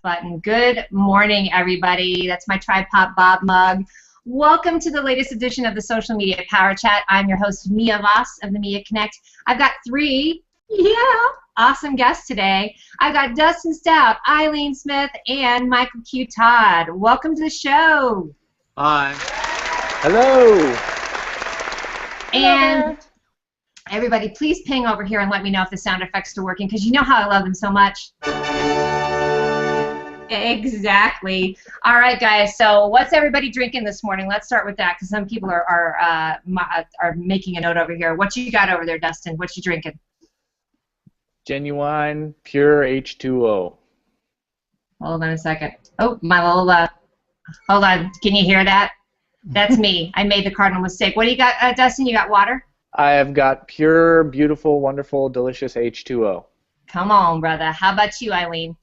button. Good morning, everybody. That's my Tripod Bob mug. Welcome to the latest edition of the Social Media Power Chat. I'm your host, Mia Voss of the Media Connect. I've got three, awesome guests today. I've got Dustin Stout, Ileane Smith, and Michael Q. Todd. Welcome to the show. Hi. Hello. And everybody, please ping over here and let me know if the sound effects are working, because you know how I love them so much. Exactly. All right, guys. So what's everybody drinking this morning? Let's start with that, because some people are making a note over here. What you got over there, Dustin? What you drinking? Genuine, pure H2O. Hold on a second. Oh, my little, hold on. Can you hear that? That's me. I made the cardinal mistake. What do you got, Dustin? You got water? I have got pure, beautiful, wonderful, delicious H2O. Come on, brother. How about you, Ileane?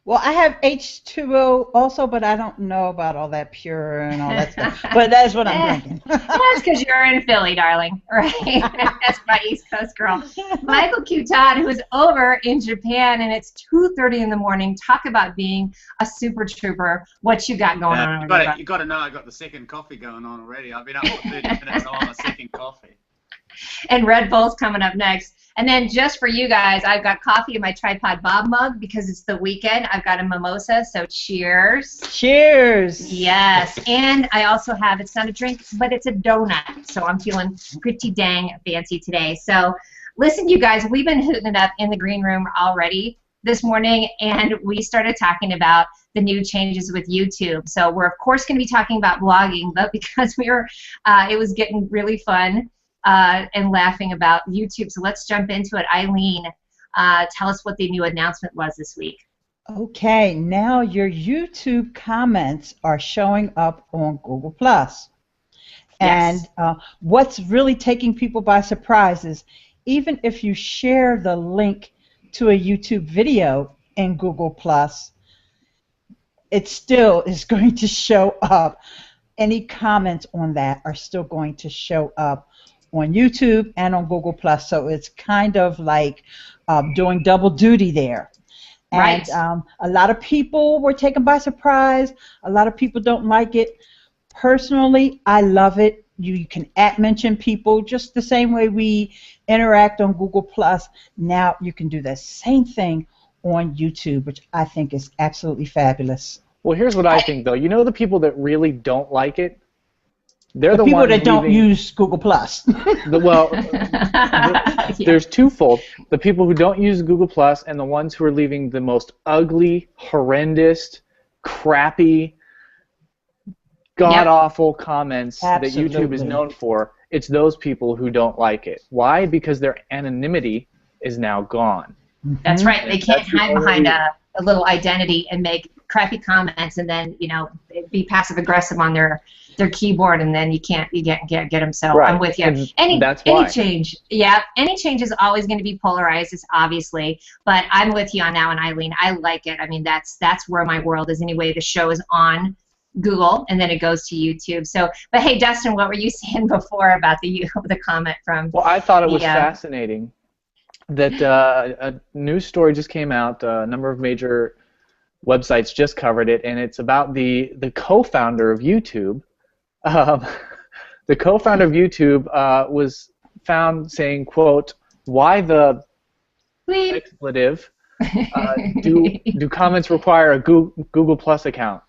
Well, I have H2O also, but I don't know about all that pure and all that stuff. But that's what I'm drinking. That's because you're in Philly, darling. Right? That's my East Coast girl. Michael Q. Todd, who is over in Japan, and it's 2:30 in the morning. Talk about being a super trooper. What you got going on? You got to know I got the second coffee going on already. I've been up for 30 minutes on a second coffee. And Red Bull's coming up next. And then just for you guys, I've got coffee in my Tripod Bob mug because it's the weekend. I've got a mimosa, so cheers. Cheers. Yes. And I also have, it's not a drink, but it's a donut. So I'm feeling pretty dang fancy today. So listen, you guys, we've been hooting it up in the green room already this morning, and we started talking about the new changes with YouTube. So we're, of course, going to be talking about blogging, but because we were, it was getting really fun. And laughing about YouTube. So let's jump into it. Ileane, tell us what the new announcement was this week. Okay, now your YouTube comments are showing up on Google+. And what's really taking people by surprise is even if you share the link to a YouTube video in Google+, it still is going to show up. Any comments on that are still going to show up on YouTube and on Google+, so it's kind of like doing double duty there. And right. A lot of people were taken by surprise. A lot of people don't like it. Personally, I love it. You can @mention people just the same way we interact on Google+. Now you can do the same thing on YouTube, which I think is absolutely fabulous. Well, here's what I think, though. You know the people that really don't like it? They're the people ones that don't use Google+. There's twofold. The people who don't use Google+, and the ones who are leaving the most ugly, horrendous, crappy, god-awful comments that YouTube is known for. It's those people who don't like it. Why? Because their anonymity is now gone. That's right. They can't hide behind a little identity and make crappy comments and then, you know, be passive-aggressive on their keyboard, and then you get them. So right. I'm with you. Any change is always going to be polarized, obviously, but I'm with you on that one, Ileane. I like it. I mean, that's where my world is anyway. The show is on Google, and then it goes to YouTube. So, but hey, Dustin, what were you saying before about the comment from? Well, I thought it was fascinating that a news story just came out. A number of major websites just covered it, and it's about the co-founder of YouTube. The co-founder of YouTube was found saying, quote, "Why the expletive do comments require a Google Plus account?"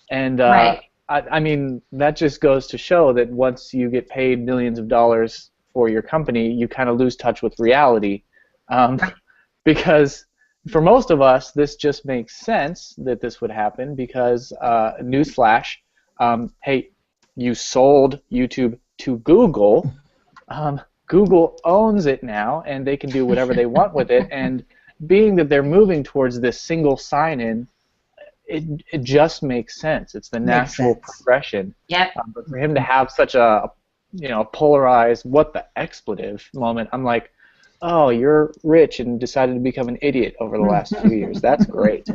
And right. I mean, that just goes to show that once you get paid millions of dollars for your company, you kind of lose touch with reality. Because for most of us, this just makes sense that this would happen because, newsflash, hey, you sold YouTube to Google. Google owns it now, and they can do whatever they want with it. And being that they're moving towards this single sign-in, it just makes sense. It's the natural progression. Yep. But for him to have such a polarized what the expletive moment, I'm like, oh, you're rich and decided to become an idiot over the last 2 years. That's great.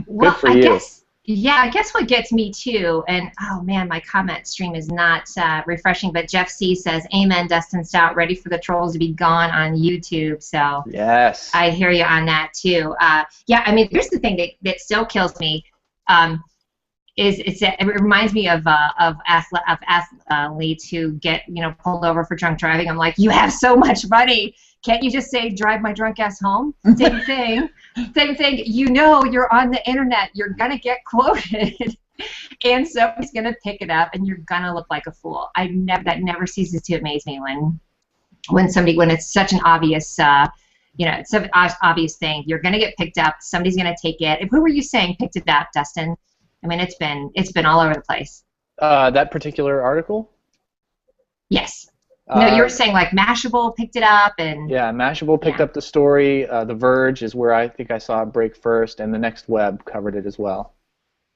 Well, Good for you. Yeah, I guess what gets me too, and oh man, my comment stream is not refreshing, but Jeff C says, amen, Dustin Stout, ready for the trolls to be gone on YouTube. So yes, I hear you on that too. Yeah, I mean, here's the thing that still kills me. It reminds me of athletes who get pulled over for drunk driving. I'm like, you have so much money. Can't you just say, drive my drunk ass home? Same thing. Same thing. You're on the internet. You're going to get quoted. And somebody's going to pick it up, and you're going to look like a fool. That never ceases to amaze me when it's such an obvious, it's an obvious thing. You're going to get picked up. Somebody's going to take it. Who were you saying picked it up, Dustin? I mean, it's been all over the place. That particular article? Yes. No, you were saying like Mashable picked it up and. Yeah, Mashable picked up the story. The Verge is where I think I saw it break first, and the Next Web covered it as well.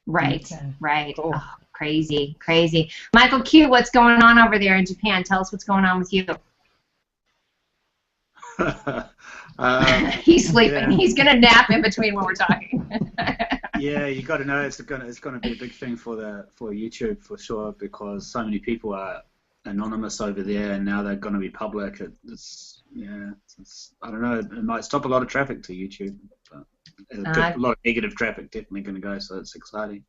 Right, right. Cool. Oh, crazy, crazy. Michael Q, what's going on over there in Japan? Tell us what's going on with you. He's sleeping. Yeah. He's gonna nap in between when we're talking. Yeah, you got to know it's gonna be a big thing for YouTube for sure, because so many people are anonymous over there, and now they're going to be public. It's I don't know. It might stop a lot of traffic to YouTube, but a lot of negative traffic definitely going to go. So it's exciting.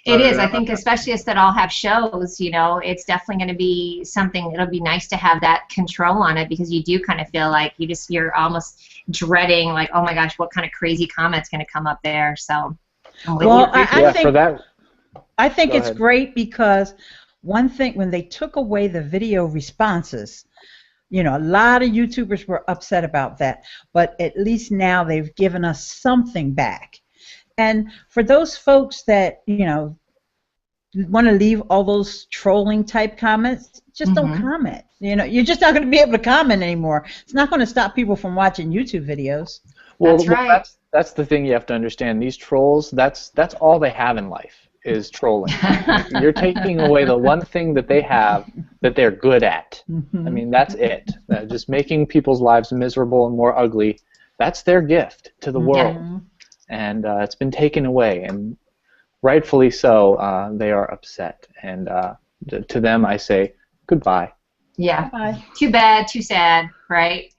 It is. I think, especially as that all have shows, it's definitely going to be something. It'll be nice to have that control on it, because you do kind of feel like you're almost dreading, like, oh my gosh, what kind of crazy comment's going to come up there. So, I think it's great, because one thing, when they took away the video responses, a lot of YouTubers were upset about that, but at least now they've given us something back. And for those folks that, want to leave all those trolling type comments, just don't comment. You're just not going to be able to comment anymore. It's not going to stop people from watching YouTube videos. Well, that's right. That's the thing you have to understand. These trolls, that's all they have in life, is trolling. You're taking away the one thing that they have that they're good at. I mean, that's it. Just making people's lives miserable and more ugly. That's their gift to the world. Yeah. And it's been taken away, and rightfully so. They are upset, and to them I say goodbye. Yeah. Bye. Too bad, too sad, right?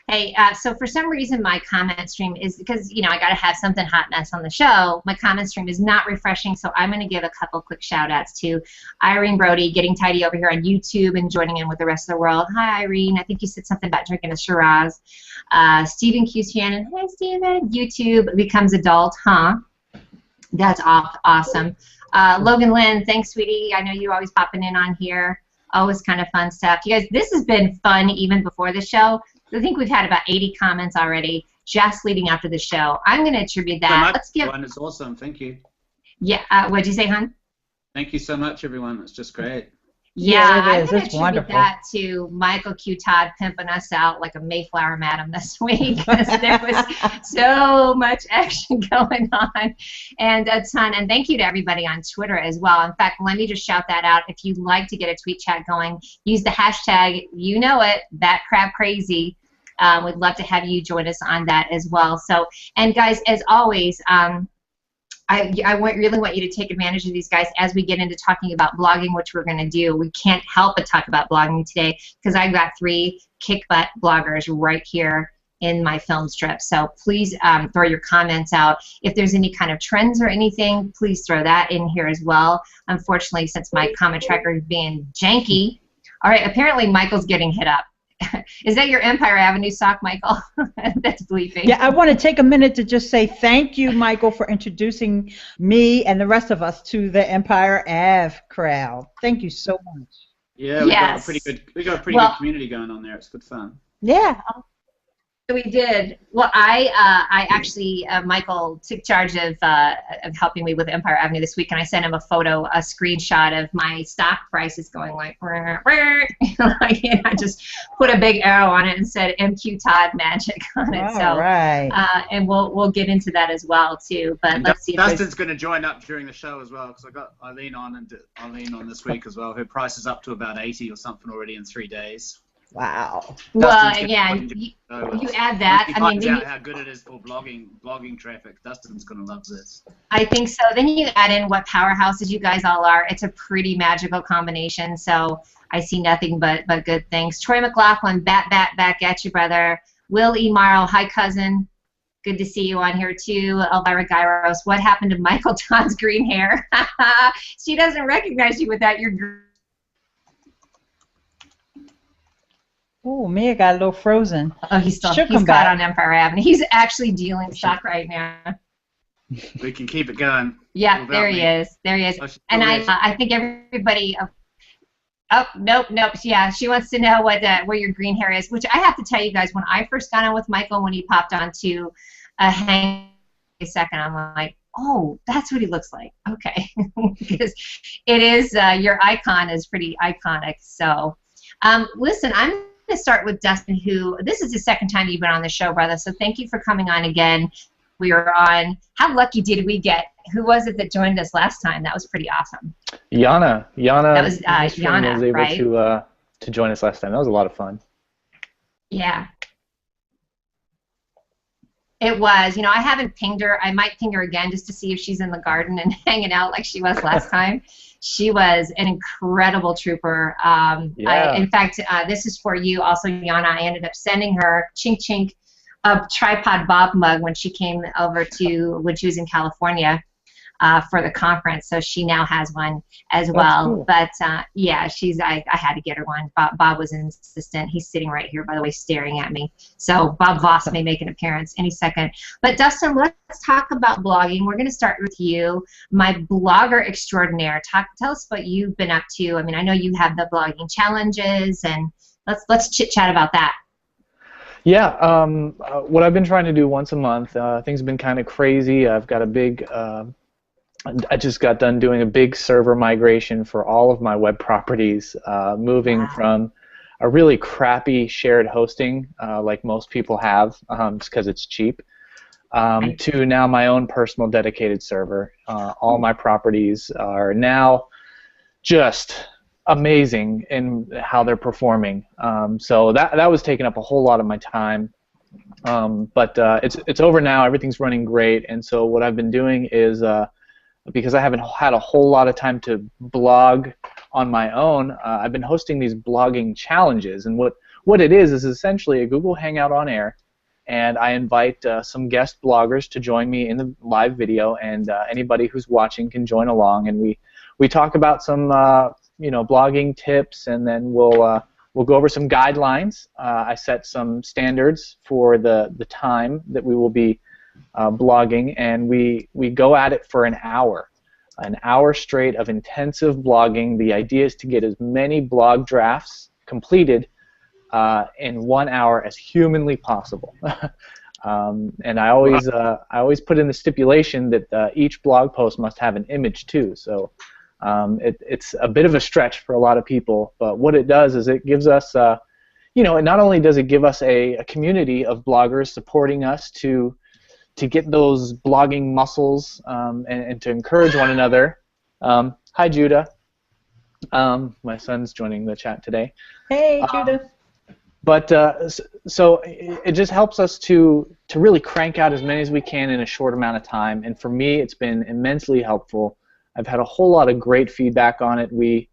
Hey, so for some reason my comment stream is, because I got to have something hot mess on the show. My comment stream is not refreshing, so I'm going to give a couple quick shout outs to Irene Brody, getting tidy over here on YouTube and joining in with the rest of the world. Hi, Irene. I think you said something about drinking a Shiraz. Stephen Q. Shannon. Hi, Stephen. YouTube becomes adult, huh? That's awesome. Logan Lynn, thanks, sweetie. I know you're always popping in on here. Always kind of fun stuff. You guys, this has been fun even before the show. I think we've had about 80 comments already just leading up to the show. I'm going to attribute that. Let's give. It's awesome. Thank you. Yeah. What'd you say, hon? Thank you so much, everyone. It's just great. Yeah, I'm going to attribute that to Michael Q. Todd pimping us out like a Mayflower madam this week, because there was so much action going on, and a ton. And thank you to everybody on Twitter as well. In fact, let me just shout that out. If you'd like to get a tweet chat going, use the hashtag, BatCrapCrazy. We'd love to have you join us on that as well. So, and guys, as always, I really want you to take advantage of these guys as we get into talking about blogging, which we're going to do. We can't help but talk about blogging today, because I've got 3 kick-butt bloggers right here in my film strip. So please throw your comments out. If there's any kind of trends or anything, please throw that in here as well. Unfortunately, since my comment tracker is being janky. All right, apparently Michael's getting hit up. Is that your Empire Avenue sock, Michael? That's bleeping. Yeah, I want to take a minute to just say thank you, Michael, for introducing me and the rest of us to the Empire Ave crowd. Thank you so much. Yeah, we got a pretty good community going on there. It's good fun. Yeah. We did. Well, I actually, Michael took charge of helping me with Empire Avenue this week, and I sent him a screenshot of my stock prices going like, I just put a big arrow on it and said MQ Todd Magic on it. All right. And we'll get into that as well too. But let's see. Dustin's going to join up during the show as well, because I got Ileane on this week as well. Her price is up to about 80 or something already in 3 days. Wow. Well, yeah, you add that. He I mean, finds out how good it is for blogging traffic. Dustin's gonna love this. I think so. Then you add in what powerhouses you guys all are. It's a pretty magical combination. So I see nothing but good things. Troy McLaughlin, back at you, brother. Will E. Morrow, hi, cousin. Good to see you on here, too. Elvira Gyros, what happened to Michael Todd's green hair? She doesn't recognize you without your green. Oh, Mia got a little frozen. Oh, he's caught on Empire Avenue. He's actually dealing stock right now. We can keep it going. Yeah, there he is. There he is. And I think everybody. Oh, nope. Yeah, she wants to know where your green hair is, which I have to tell you guys, when I first got on with Michael, when he popped onto a hang a second, I'm like, oh, that's what he looks like. Okay. Because it is, your icon is pretty iconic. So, listen, I'm going to start with Dustin, who, this is the second time you've been on the show, brother, so thank you for coming on again. We were on, how lucky did we get? Who was it that joined us last time? That was pretty awesome. Yana. That was Yana, was able right? to join us last time. That was a lot of fun. Yeah. It was. You know, I haven't pinged her. I might ping her again just to see if she's in the garden and hanging out like she was last time. She was an incredible trooper. Yeah. In fact, this is for you also, Yana. I ended up sending her Chink Chink a tripod Bob mug when she came over when she was in California for the conference. So she now has one as well. Cool. But yeah, I had to get her one. Bob was insistent. He's sitting right here, by the way, staring at me. So Bob Voss may make an appearance any second. But Dustin, let's talk about blogging. We're going to start with you, my blogger extraordinaire. Tell us what you've been up to. I mean, I know you have the blogging challenges, and let's chit chat about that. Yeah, what I've been trying to do once a month, things have been kind of crazy. I've got a big, I just got done doing a big server migration for all of my web properties, moving from a really crappy shared hosting, like most people have, just because it's cheap, to now my own personal dedicated server. All my properties are now just amazing in how they're performing. So that was taking up a whole lot of my time. But it's over now. Everything's running great. And so what I've been doing is, because I haven't had a whole lot of time to blog on my own, I've been hosting these blogging challenges. And what it is essentially a Google Hangout on air. And I invite some guest bloggers to join me in the live video, and anybody who's watching can join along. And we talk about some blogging tips, and then we'll go over some guidelines. I set some standards for the time that we will be blogging, and we go at it for an hour straight of intensive blogging. The idea is to get as many blog drafts completed in 1 hour as humanly possible. And I always put in the stipulation that each blog post must have an image too. So it's a bit of a stretch for a lot of people, but what it does is it gives us, not only does it give us a community of bloggers supporting us to get those blogging muscles and to encourage one another. Hi, Judah. My son's joining the chat today. Hey, Judah. But so it just helps us to really crank out as many as we can in a short amount of time. And for me, it's been immensely helpful. I've had a whole lot of great feedback on it. We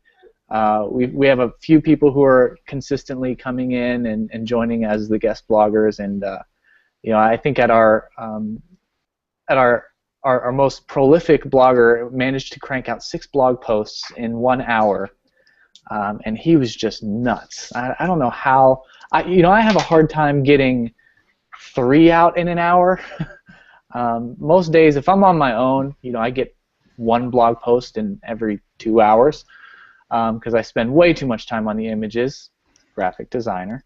have a few people who are consistently coming in and joining as the guest bloggers, and I think at our most prolific blogger managed to crank out 6 blog posts in 1 hour, and he was just nuts. I don't know how. I have a hard time getting 3 out in an hour. Most days, if I'm on my own, I get 1 blog post in every 2 hours because I spend way too much time on the images, graphic designer.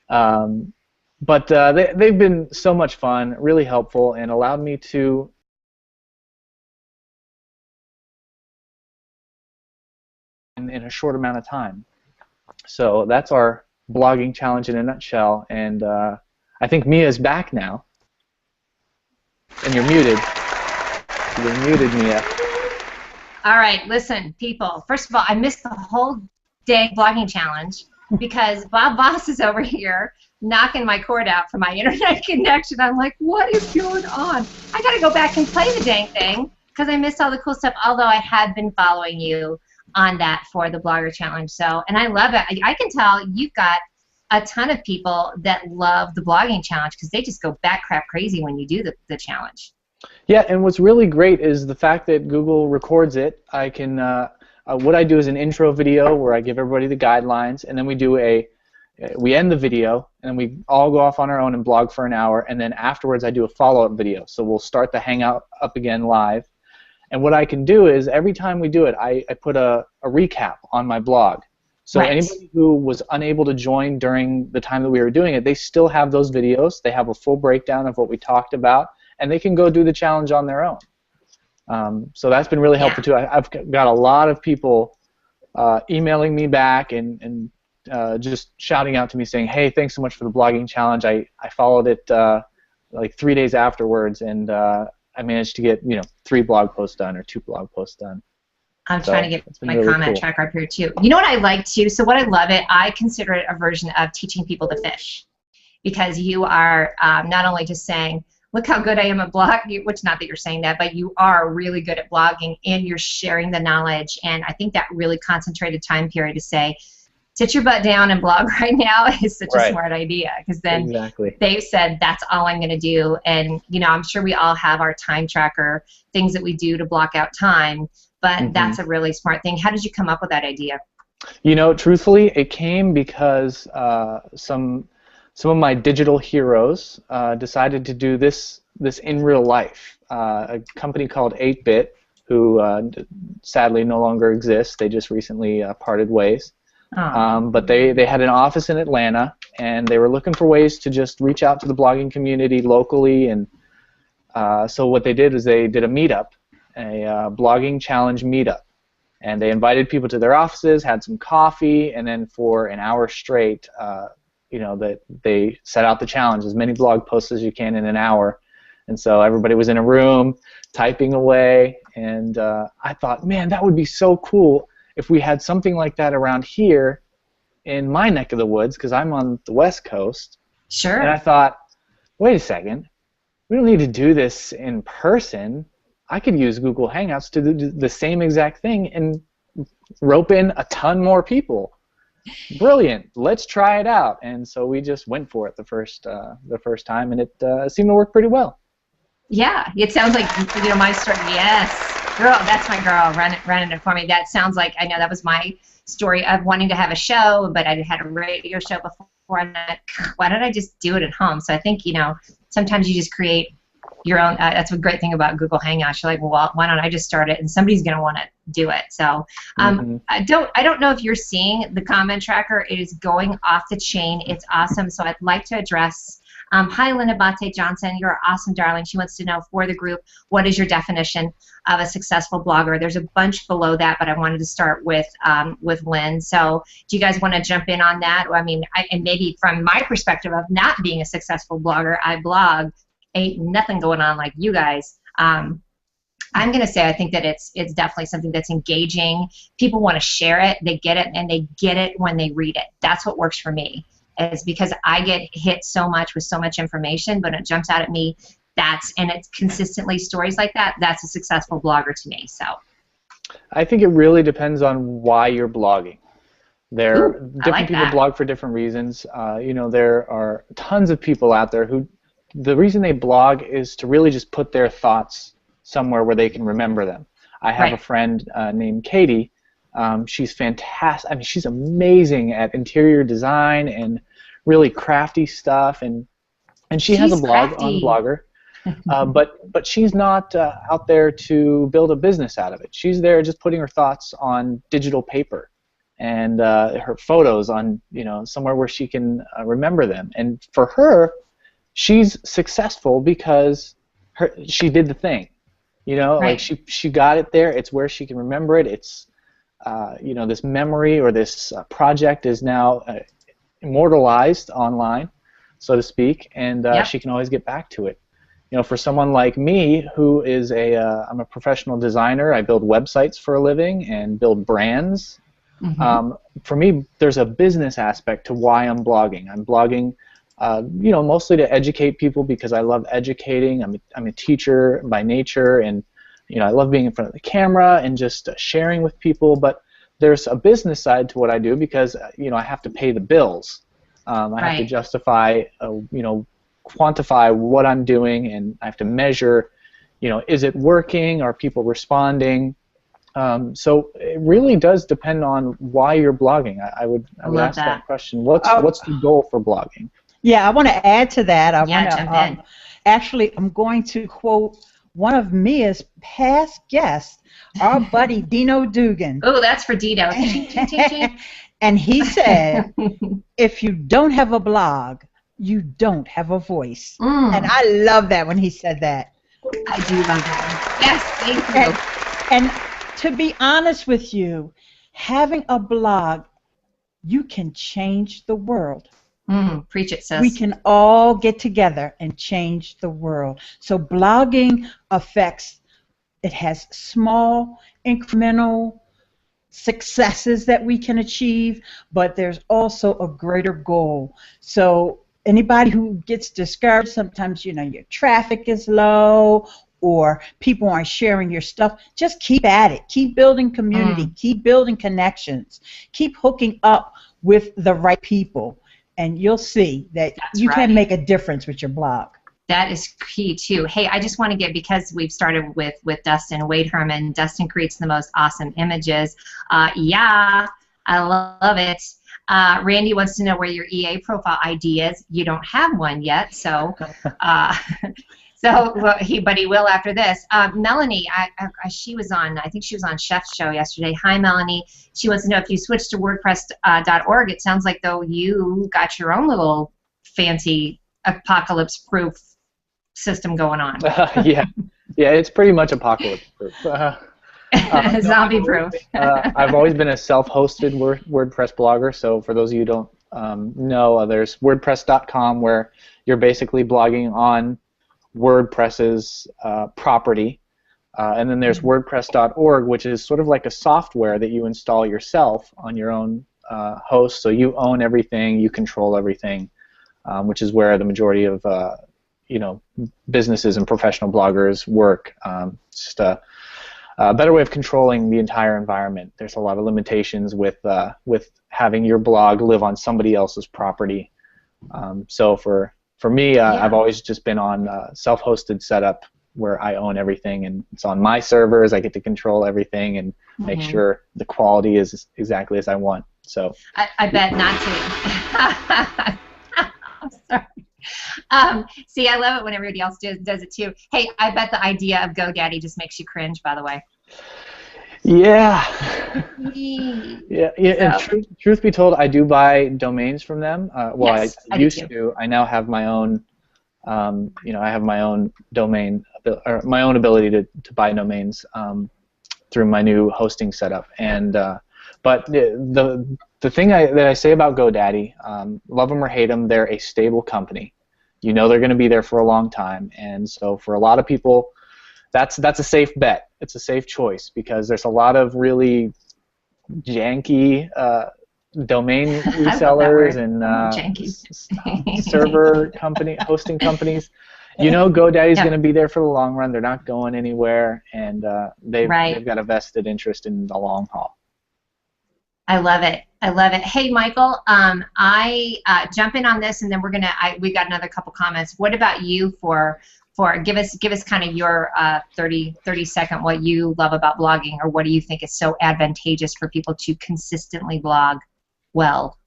But they've been so much fun, really helpful, and allowed me to in a short amount of time. So that's our blogging challenge in a nutshell, and I think Mia's back now. And you're muted. You're muted, Mia. All right, listen, people. First of all, I missed the whole day blogging challenge. because Bob Boss is over here knocking my cord out for my internet connection. I'm like, what is going on? I got to go back and play the dang thing because I missed all the cool stuff, although I had been following you on that for the Blogger Challenge. So, and I love it. I can tell you've got a ton of people that love the blogging challenge because they just go bat-crap crazy when you do the challenge. Yeah, and what's really great is the fact that Google records it. I can, what I do is an intro video where I give everybody the guidelines, and then we end the video, and we all go off on our own and blog for an hour, and then afterwards I do a follow-up video. So we'll start the Hangout up again live. And what I can do is every time we do it, I put a recap on my blog. So anybody who was unable to join during the time that we were doing it, they still have those videos. They have a full breakdown of what we talked about, and they can go do the challenge on their own. So that's been really helpful too. I've got a lot of people emailing me back and just shouting out to me saying, hey, thanks so much for the blogging challenge. I followed it like 3 days afterwards, and I managed to get 3 blog posts done or 2 blog posts done. I'm trying to get my really comment tracker up here too. You know what I like too? So what I love it, I consider it a version of teaching people to fish, because you are not only just saying, look how good I am at blogging, which not that you're saying that, but you are really good at blogging and you're sharing the knowledge. And I think that really concentrated time period to say, sit your butt down and blog right now is such a smart idea, because then they've said that's all I'm going to do. And I'm sure we all have our time tracker, things that we do to block out time, but that's a really smart thing. How did you come up with that idea? Truthfully, it came because some of my digital heroes decided to do this in real life. A company called 8-Bit, who sadly no longer exists. They just recently parted ways. But they had an office in Atlanta, and they were looking for ways to just reach out to the blogging community locally. And so what they did is they did a meetup, a blogging challenge meetup. And they invited people to their offices, had some coffee, and then for an hour straight, that they set out the challenge, as many blog posts as you can in an hour. And so everybody was in a room typing away, and I thought, man, that would be so cool if we had something like that around here in my neck of the woods, because I'm on the West Coast. Sure. And I thought, wait a second, we don't need to do this in person. I could use Google Hangouts to do the same exact thing and rope in a ton more people. Brilliant. Let's try it out. And so we just went for it the first time, and it seemed to work pretty well. Yeah, it sounds like my story. Yes, girl, that's my girl running it for me. That sounds like, I know that was my story of wanting to have a show, but I had a radio show before, and why don't I just do it at home? So I think sometimes you just create your own. That's a great thing about Google Hangouts. You're like, well, why don't I just start it, and somebody's going to want to do it. So I don't know if you're seeing the comment tracker. It is going off the chain. It's awesome. So I'd like to address. Hi, Linda Bate Johnson. You're awesome, darling. She wants to know for the group, what is your definition of a successful blogger? There's a bunch below that, but I wanted to start with Lynn. So do you guys want to jump in on that? I mean, and maybe from my perspective of not being a successful blogger, I blog, ain't nothing going on like you guys. I'm going to say I think that it's definitely something that's engaging. People want to share it. They get it, and they get it when they read it. That's what works for me, is because I get hit so much with so much information, but it jumps out at me. And it's consistently stories like that. That's a successful blogger to me. So I think it really depends on why you're blogging. Different people blog for different reasons. There are tons of people out there who the reason they blog is to really just put their thoughts somewhere where they can remember them. I have a friend named Katie. She's fantastic. I mean, she's amazing at interior design and really crafty stuff, and she has a blog on Blogger. But she's not out there to build a business out of it. She's there just putting her thoughts on digital paper and her photos on somewhere where she can remember them. And for her, she's successful because she did the thing. Like she got it there. It's where she can remember it. It's this memory or this project is now immortalized online, so to speak, and she can always get back to it. For someone like me, who is I'm a professional designer, I build websites for a living and build brands. For me, there's a business aspect to why I'm blogging. I'm blogging, mostly to educate people because I love educating. I'm a teacher by nature, and I love being in front of the camera and just sharing with people. But there's a business side to what I do because I have to pay the bills. I have to justify, quantify what I'm doing, and I have to measure, is it working? Are people responding? So it really does depend on why you're blogging. I would ask that question. What's the goal for blogging? Yeah, I want to add to that. Jump in. Actually, I'm going to quote one of Mia's past guests, our buddy Dino Dugan. Oh, that's for Dino. And he said, if you don't have a blog, you don't have a voice. And I love that when he said that. I do love that. Yes, thank you. And to be honest with you, having a blog, you can change the world. Preach it, sis. We can all get together and change the world. So blogging it has small, incremental successes that we can achieve, but there's also a greater goal. So anybody who gets discouraged, sometimes your traffic is low or people aren't sharing your stuff, just keep at it. Keep building community. Keep building connections. Keep hooking up with the right people, and you'll see that you can make a difference with your blog. That is key too. Hey, I just want to get, because we've started with Dustin, Wade Herman. Dustin creates the most awesome images. Yeah, I love it. Randy wants to know where your EA profile ID is. You don't have one yet, so but he will after this. Melanie, she was on, I think she was on Chef's show yesterday. Hi, Melanie. She wants to know if you switched to WordPress.org. It sounds like though you got your own little fancy apocalypse-proof system going on. Yeah, it's pretty much apocalypse-proof. Zombie-proof. I've always been a self-hosted WordPress blogger, so for those of you who don't know, there's WordPress.com where you're basically blogging on WordPress's property, and then there's WordPress.org, which is sort of like a software that you install yourself on your own host, so you own everything, you control everything, which is where the majority of businesses and professional bloggers work. It's just a better way of controlling the entire environment. There's a lot of limitations with having your blog live on somebody else's property. So for me, I've always just been on self-hosted setup where I own everything, and it's on my servers. I get to control everything and make sure the quality is exactly as I want. So I bet not to. I'm sorry. See, I love it when everybody else does it too. Hey, I bet the idea of GoDaddy just makes you cringe, by the way. Yeah. And truth be told, I do buy domains from them. Yes, I used to. I now have my own. I have my own domain, or my own ability to buy domains through my new hosting setup. And but the thing that I say about GoDaddy, love them or hate them, they're a stable company. They're going to be there for a long time, and so for a lot of people, that's a safe bet. It's a safe choice because there's a lot of really janky domain resellers and server hosting companies. GoDaddy's going to be there for the long run. They're not going anywhere, and they've got a vested interest in the long haul. I love it. I love it. Hey, Michael, I jump in on this, and then we got another couple comments. What about you for give us kind of your 30 second what you love about blogging, or what do you think is so advantageous for people to consistently blog well?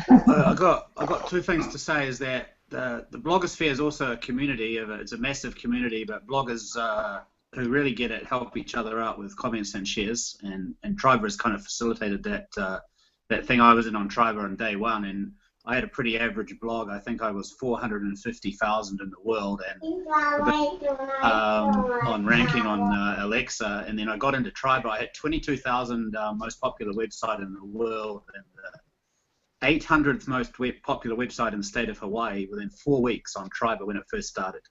I got two things to say. Is that the blogosphere is also a community. It's a massive community, but bloggers who really get it help each other out with comments and shares, and Triber has kind of facilitated that thing. I was in on Triber on day one, and I had a pretty average blog. I think I was 450,000 in the world, and on ranking on Alexa. And then I got into Triber. I had 22,000 most popular website in the world, and the 800th most popular website in the state of Hawaii within 4 weeks on Triber when it first started.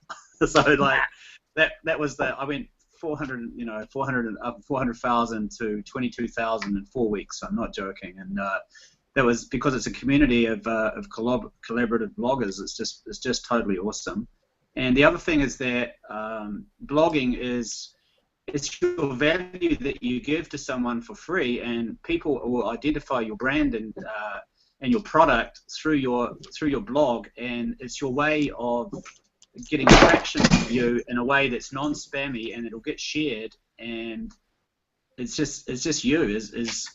So like that was I went 400,000 to 22,000 in 4 weeks. So I'm not joking, and that was because it's a community of collaborative bloggers. It's just totally awesome. And the other thing is that blogging it's your value that you give to someone for free, and people will identify your brand and your product through your blog, and it's your way of getting traction for you in a way that's non-spammy, and it'll get shared, and it's just you, as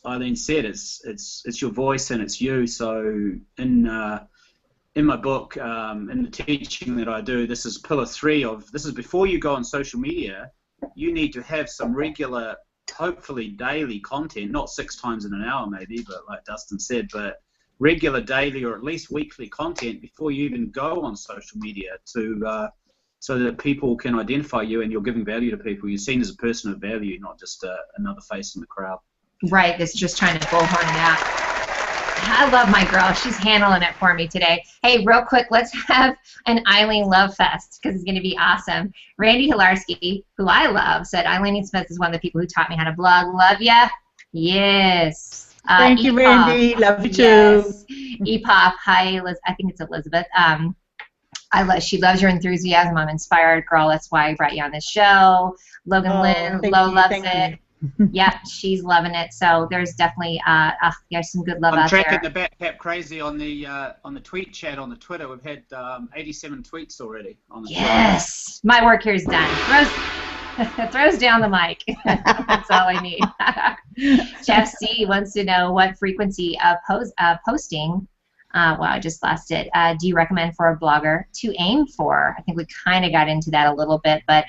Ileane said, it's your voice and it's you. So in my book, in the teaching that I do, this is pillar 3 of this is before you go on social media. You need to have some regular, hopefully daily content, not 6 times in an hour maybe, but like Dustin said, but regular daily or at least weekly content before you even go on social media so that people can identify you and you're giving value to people. You're seen as a person of value, not just another face in the crowd. Right, that's just trying to bullhorn it out. I love my girl. She's handling it for me today. Hey, real quick, let's have an Ileane Love Fest because it's going to be awesome. Randy Hilarski, who I love, said, Ileane Smith is one of the people who taught me how to blog. Love ya. Yes. Thank you, Randy. Love you too. Yes. Epop. Hi, I think it's Elizabeth. She loves your enthusiasm. I'm inspired, girl. That's why I brought you on this show. Logan Lynn, Lo loves it. Yep, she's loving it. So there's definitely there's some good love out there. I'm tracking the BatCrapCrazy on the tweet chat on the Twitter. We've had 87 tweets already on the Yes, my work here is done. Throws down the mic. That's all I need. Jeff C wants to know what frequency of posting. Wow, I just lost it. Do you recommend for a blogger to aim for? I think we kind of got into that a little bit, but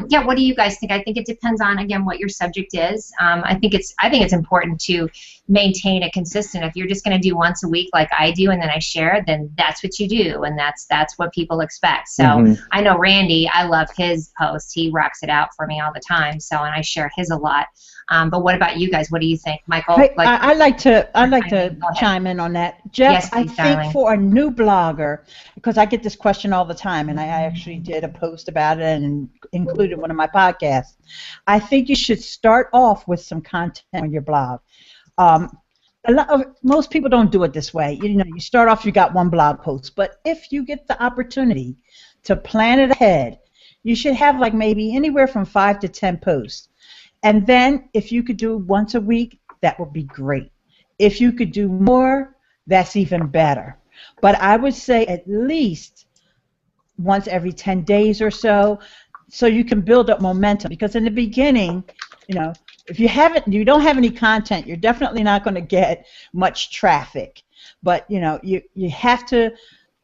yeah, what do you guys think? I think it depends on, again, what your subject is. I think it's important to maintain it consistent. If you're just going to do once a week like I do and then I share, then that's what you do, and that's what people expect. So I know Randy, I love his posts. He rocks it out for me all the time. So, and I share his a lot. But what about you guys? What do you think, Michael? I'd like to chime in on that. Jeff, yes, please, I think darling. For a new blogger, because I get this question all the time, and I actually did a post about it and included one of my podcasts. I think you should start off with some content on your blog. Most people don't do it this way. You start off, you got one blog post, but if you get the opportunity to plan it ahead, you should have like maybe anywhere from 5 to 10 posts. And then if you could do once a week, that would be great. If you could do more, that's even better. But I would say at least once every 10 days or so you can build up momentum. Because in the beginning, if you don't have any content, you're definitely not going to get much traffic. But you have to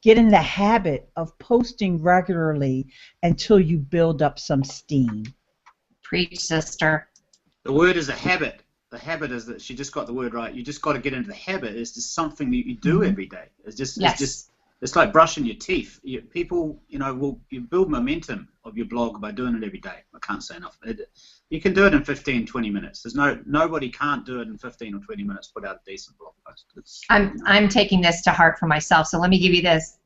get in the habit of posting regularly until you build up some steam. Preach, sister. The word is a habit. The habit is that she just got the word right. You just got to get into the habit. It's just something that you do every day. It's like brushing your teeth. You build momentum of your blog by doing it every day. I can't say enough. You can do it in 15, 20 minutes. Nobody can't do it in 15 or 20 minutes. Put out a decent blog post. I'm taking this to heart for myself. So let me give you this.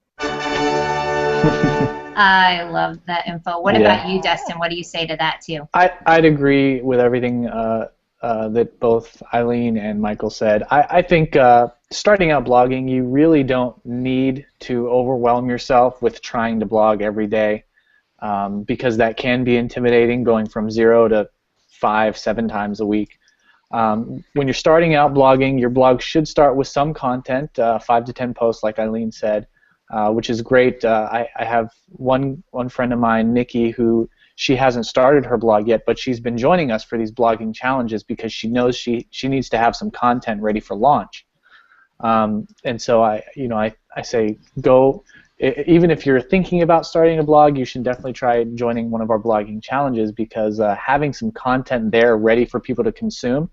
I love that info. What about you, Dustin? What do you say to that too? I'd agree with everything that both Ileane and Michael said. I think starting out blogging, you really don't need to overwhelm yourself with trying to blog every day, because that can be intimidating, going from 0 to 5, 7 times a week. When you're starting out blogging, your blog should start with some content, 5 to 10 posts, like Ileane said. Which is great. I have one friend of mine, Nikki, who she hasn't started her blog yet, but she's been joining us for these blogging challenges because she knows she needs to have some content ready for launch. And so I say go. Even if you're thinking about starting a blog, you should definitely try joining one of our blogging challenges, because having some content there ready for people to consume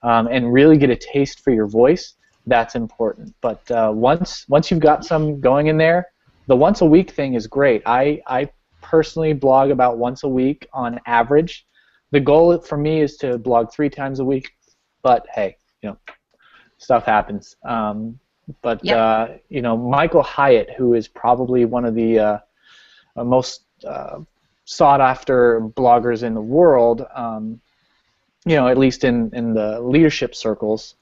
and really get a taste for your voice, that's important. But once you've got some going in there, the once a week thing is great. I personally blog about once a week on average. The goal for me is to blog 3 times a week, but hey, stuff happens. Michael Hyatt, who is probably one of the most sought after bloggers in the world, you know, at least in the leadership circles.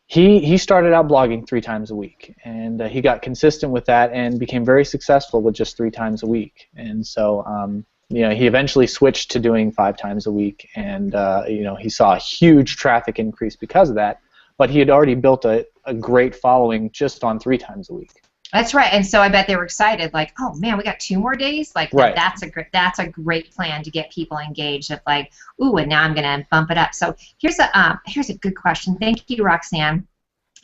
He started out blogging 3 times a week, and he got consistent with that and became very successful with just 3 times a week. And so, you know, he eventually switched to doing 5 times a week, and you know, he saw a huge traffic increase because of that. But he had already built a great following just on 3 times a week. That's right, and so I bet they were excited, like, oh man, we got 2 more days. Like, right. that's a great plan to get people engaged. Of like, ooh, and now I'm gonna bump it up. So here's a good question. Thank you, Roxanne.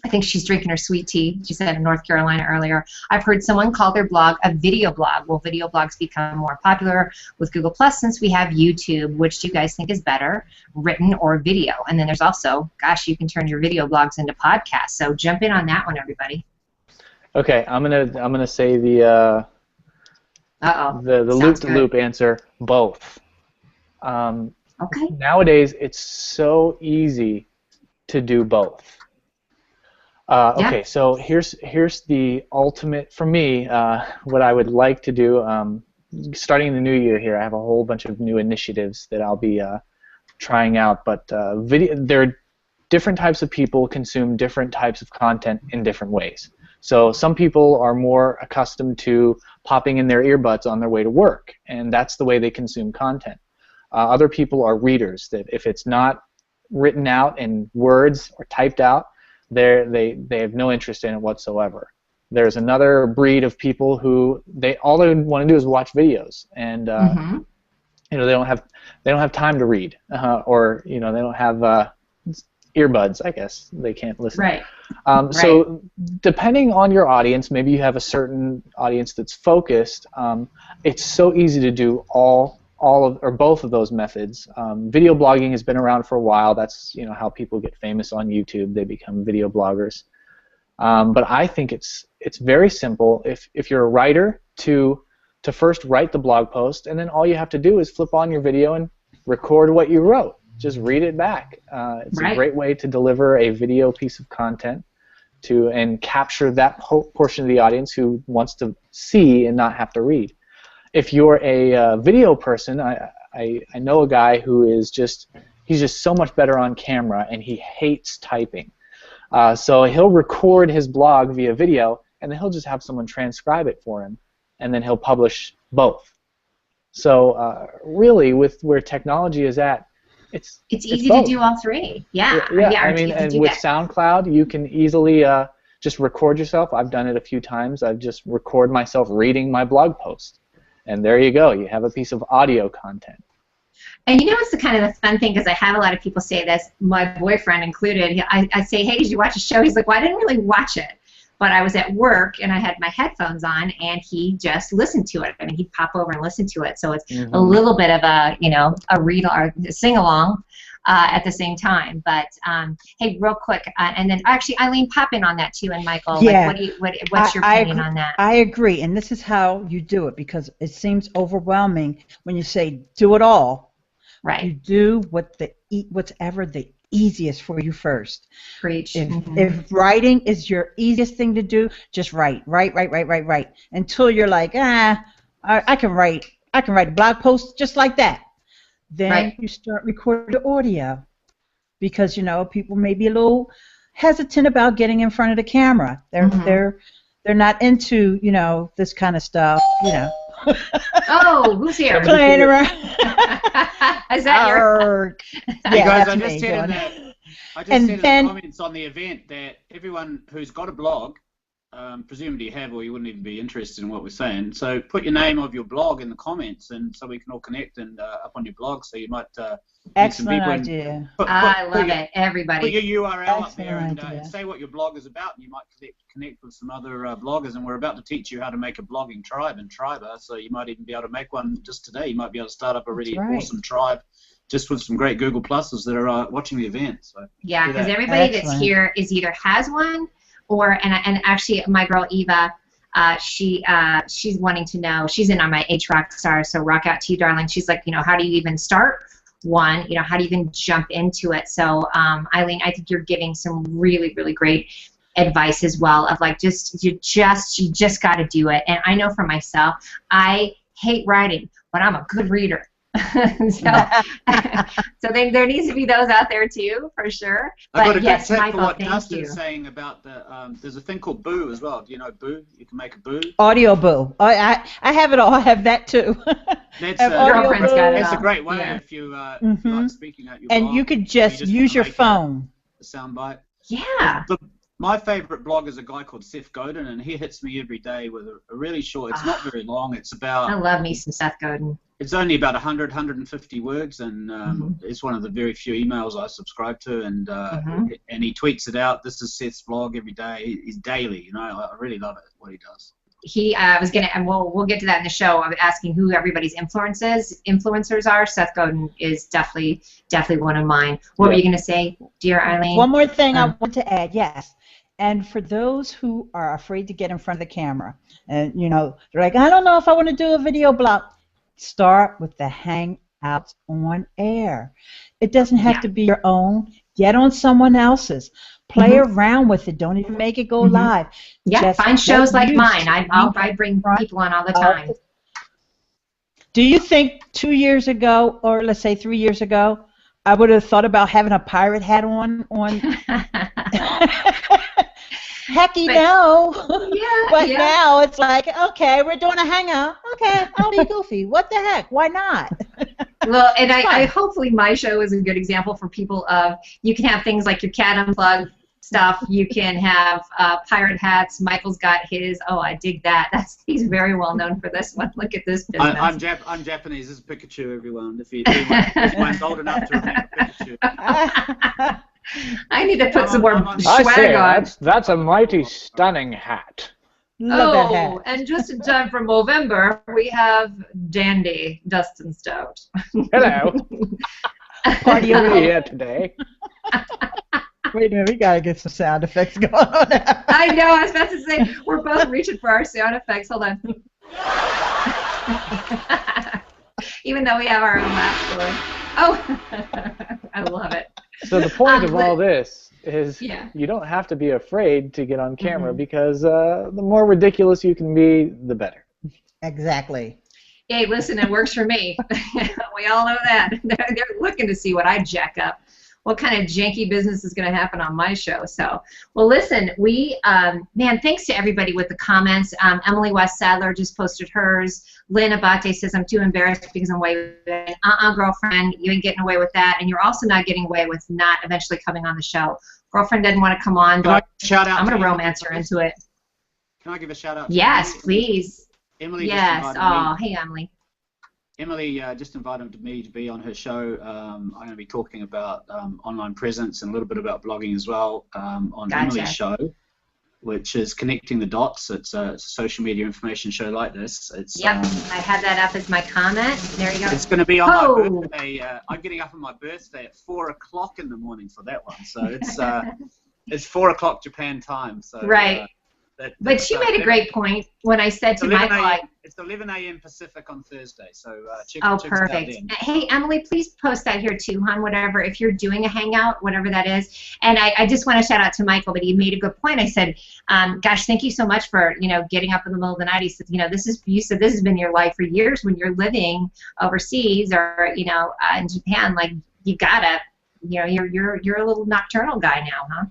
I think she's drinking her sweet tea. She said in North Carolina earlier. I've heard someone call their blog a video blog. Will video blogs become more popular with Google Plus since we have YouTube? Which do you guys think is better, written or video? And then there's also, gosh, you can turn your video blogs into podcasts. So jump in on that one, everybody. Okay, I'm gonna say the loop-to-loop answer, both. Okay. Nowadays, it's so easy to do both. Okay, so here's the ultimate for me. What I would like to do, starting in the new year here, I have a whole bunch of new initiatives that I'll be trying out. But there are different types of people consume different types of content in different ways. So some people are more accustomed to popping in their earbuds on their way to work, and that's the way they consume content. Other people are readers, that if it's not written out in words or typed out, they have no interest in it whatsoever. There's another breed of people who all they want to do is watch videos, and you know, they don't have time to read, or you know, they don't have earbuds, I guess. They can't listen. Right. So depending on your audience, maybe you have a certain audience that's focused, it's so easy to do all of or both of those methods. Video blogging has been around for a while. That's, you know, how people get famous on YouTube. They become video bloggers. But I think it's very simple. If you're a writer, to first write the blog post, and then all you have to do is flip on your video and record what you wrote. Just read it back. It's a great way to deliver a video piece of content and capture that portion of the audience who wants to see and not have to read. If you're a video person, I know a guy who is he's just so much better on camera, and he hates typing. So he'll record his blog via video, and then he'll just have someone transcribe it for him, and then he'll publish both. So really, with where technology is at, it's easy both. to do all 3. Yeah. I mean, and with SoundCloud, you can easily just record yourself. I've done it a few times. I've just record myself reading my blog post, and there you go. You have a piece of audio content. And you know what's the kind of the fun thing, because I have a lot of people say this, my boyfriend included. I say, hey, did you watch a show? He's like, well, I didn't really watch it, but I was at work and I had my headphones on, and he just listened to it. I mean, he'd pop over and listen to it. So it's a little bit of a, you know, a read or sing along at the same time. But hey, real quick, and then actually, Ileane, pop in on that too, and Michael. Yeah. Like, what's your opinion on that? I agree, and this is how you do it, because it seems overwhelming when you say do it all. Right. You do whatever the easiest for you first. Preach. If writing is your easiest thing to do, just write until you're like, I can write a blog post just like that. Then you start recording the audio, because you know, people may be a little hesitant about getting in front of the camera. They're not into, you know, this kind of stuff, you know. Oh, who's here? Playing around. Is that your? Hey guys, I just said in the comments on the event that everyone who's got a blog, presumably you have, or you wouldn't even be interested in what we're saying. So put your name of your blog in the comments, and so we can all connect and up on your blog. So you might excellent idea. I love it. Everybody. Put your URL up there and say what your blog is about, and you might connect with some other bloggers. And we're about to teach you how to make a blogging tribe in Triber. So you might even be able to make one just today. You might be able to start up a really awesome tribe, just with some great Google Pluses that are watching the event. So yeah, because everybody that's here is either has one, or and actually my girl Eva, she's wanting to know. She's in on my Rockstars, so rock out to you, darling. She's like, you know, how do you even start one? You know, how do you even jump into it? So Ileane, I think you're giving some really, really great advice as well, of like, you just got to do it. And I know for myself, I hate writing, but I'm a good reader. So there needs to be those out there too, for sure. I got a But yes, good tip Michael, for what thank Dustin's you. saying about the. There's a thing called Boo as well. Do you know Boo? You can make a Boo. Audio Boo. I have it all. I have that too. That's Your girlfriend's got it That's a all. great way Yeah. if you like speaking at your And blog, you could just use your phone. a soundbite. Yeah. My favorite blog is a guy called Seth Godin, and he hits me every day with a really short. It's not very long. It's about. I love me some Seth Godin. It's only about 100, 150 words, and it's one of the very few emails I subscribe to, and he tweets it out. This is Seth's blog every day. He's daily, you know. I really love it, what he does. He was gonna, and we'll get to that in the show. I was asking who everybody's influencers are. Seth Godin is definitely one of mine. What were you gonna say, dear Ileane? One more thing I want to add. Yes. And for those who are afraid to get in front of the camera, and they're like, I don't know if I want to do a video blog. Start with the Hangouts on air. It doesn't have to be your own. Get on someone else's. Play around with it. Don't even make it go live. Yeah, just find shows like mine. I bring people on all the time. Do you think 2 years ago, or let's say 3 years ago, I would have thought about having a pirate hat on? Hecky no. But now it's like, okay, we're doing a hangout. Okay, I'll be goofy. What the heck? Why not? Well, and I hopefully my show is a good example for people of, you can have things like your Cat Unplugged stuff. You can have pirate hats. Michael's got his. Oh, I dig that. He's very well known for this one. Look at this business. I'm Japanese. This is Pikachu, everyone. If anyone's old enough to remember Pikachu. I need to put some more swag on. That's a mighty stunning hat. Love that hat. And just in time for Movember, we have Dandy Dustin Stout. Hello. Party over here today. Wait a minute, we gotta get some sound effects going on. I know, I was about to say, we're both reaching for our sound effects. Hold on. Even though we have our own laughs going. Oh, I love it. So the point of all this is you don't have to be afraid to get on camera because the more ridiculous you can be, the better. Exactly. Hey, listen, it works for me. We all know that. They're looking to see what I jack up. What kind of janky business is going to happen on my show? So, well, listen, man, thanks to everybody with the comments. Emily West Sadler just posted hers. Lynn Abate says, I'm too embarrassed because I'm waving. Girlfriend, you ain't getting away with that. And you're also not getting away with not eventually coming on the show. Girlfriend didn't want to come on, but I'm going to romance her into it. Can I give a shout out? Yes, please. Emily. Yes. Oh, hey, Emily. Emily just invited me to be on her show. I'm going to be talking about online presence and a little bit about blogging as well on Emily's show, which is Connecting the Dots. It's a social media information show like this. Yep, I had that up as my comment. There you go. It's going to be on my birthday. I'm getting up on my birthday at 4 o'clock in the morning for that one. So it's 4 o'clock Japan time. So right. But she made a great point when I said to Michael, it's 11 a.m. Pacific on Thursday, so check perfect. Hey, Emily, please post that here too, hon, whatever, if you're doing a hangout, whatever that is. And I just want to shout out to Michael, but he made a good point. I said, gosh, thank you so much for, getting up in the middle of the night. He said, you said this has been your life for years when you're living overseas or, in Japan, like you gotta, you're a little nocturnal guy now, huh?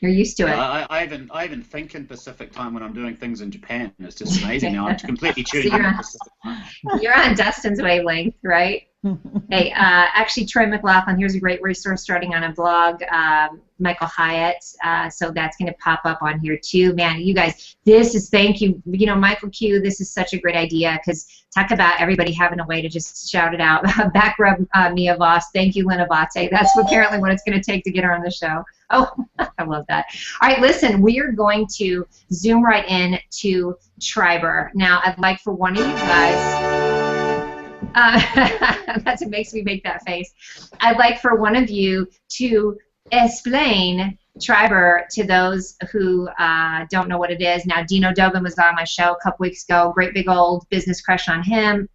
You're used to it. I even think in Pacific time when I'm doing things in Japan. It's just amazing now. I'm completely tuned in Pacific time. You're on Dustin's wavelength, right? Hey, actually, Troy McLaughlin, here's a great resource starting on a blog. Michael Hyatt, so that's going to pop up on here too. Man, you guys, thank you. Michael Q, this is such a great idea because talk about everybody having a way to just shout it out. Back rub Mia Voss. Thank you, Lynn Abate. That's apparently what it's going to take to get her on the show. Oh, I love that. All right, listen, we are going to zoom right in to Triber. Now, I'd like for one of you guys... that's what makes me make that face. I'd like for one of you to explain Triber to those who don't know what it is. Now, Dino Dogan was on my show a couple weeks ago. Great big old business crush on him.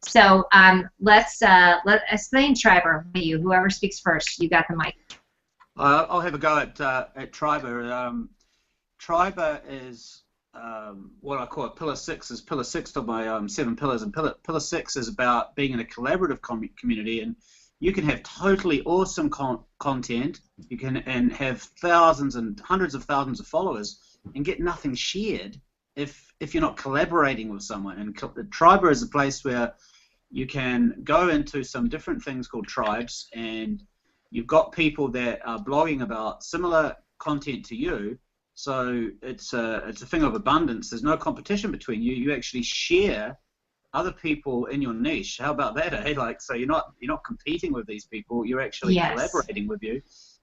So let's explain Triber to you. Whoever speaks first, you got the mic. I'll have a go at Triber. Triber is what I call it pillar 6 is pillar 6 of my 7 pillars, and pillar 6 is about being in a collaborative community, and you can have totally awesome content, you can and have thousands and hundreds of thousands of followers and get nothing shared if you're not collaborating with someone. And Triber is a place where you can go into some different things called tribes, and you've got people that are blogging about similar content to you. So it's a thing of abundance. There's no competition between you. You actually share other people in your niche. How about that, eh? Like, so you're not competing with these people. You're actually collaborating with you,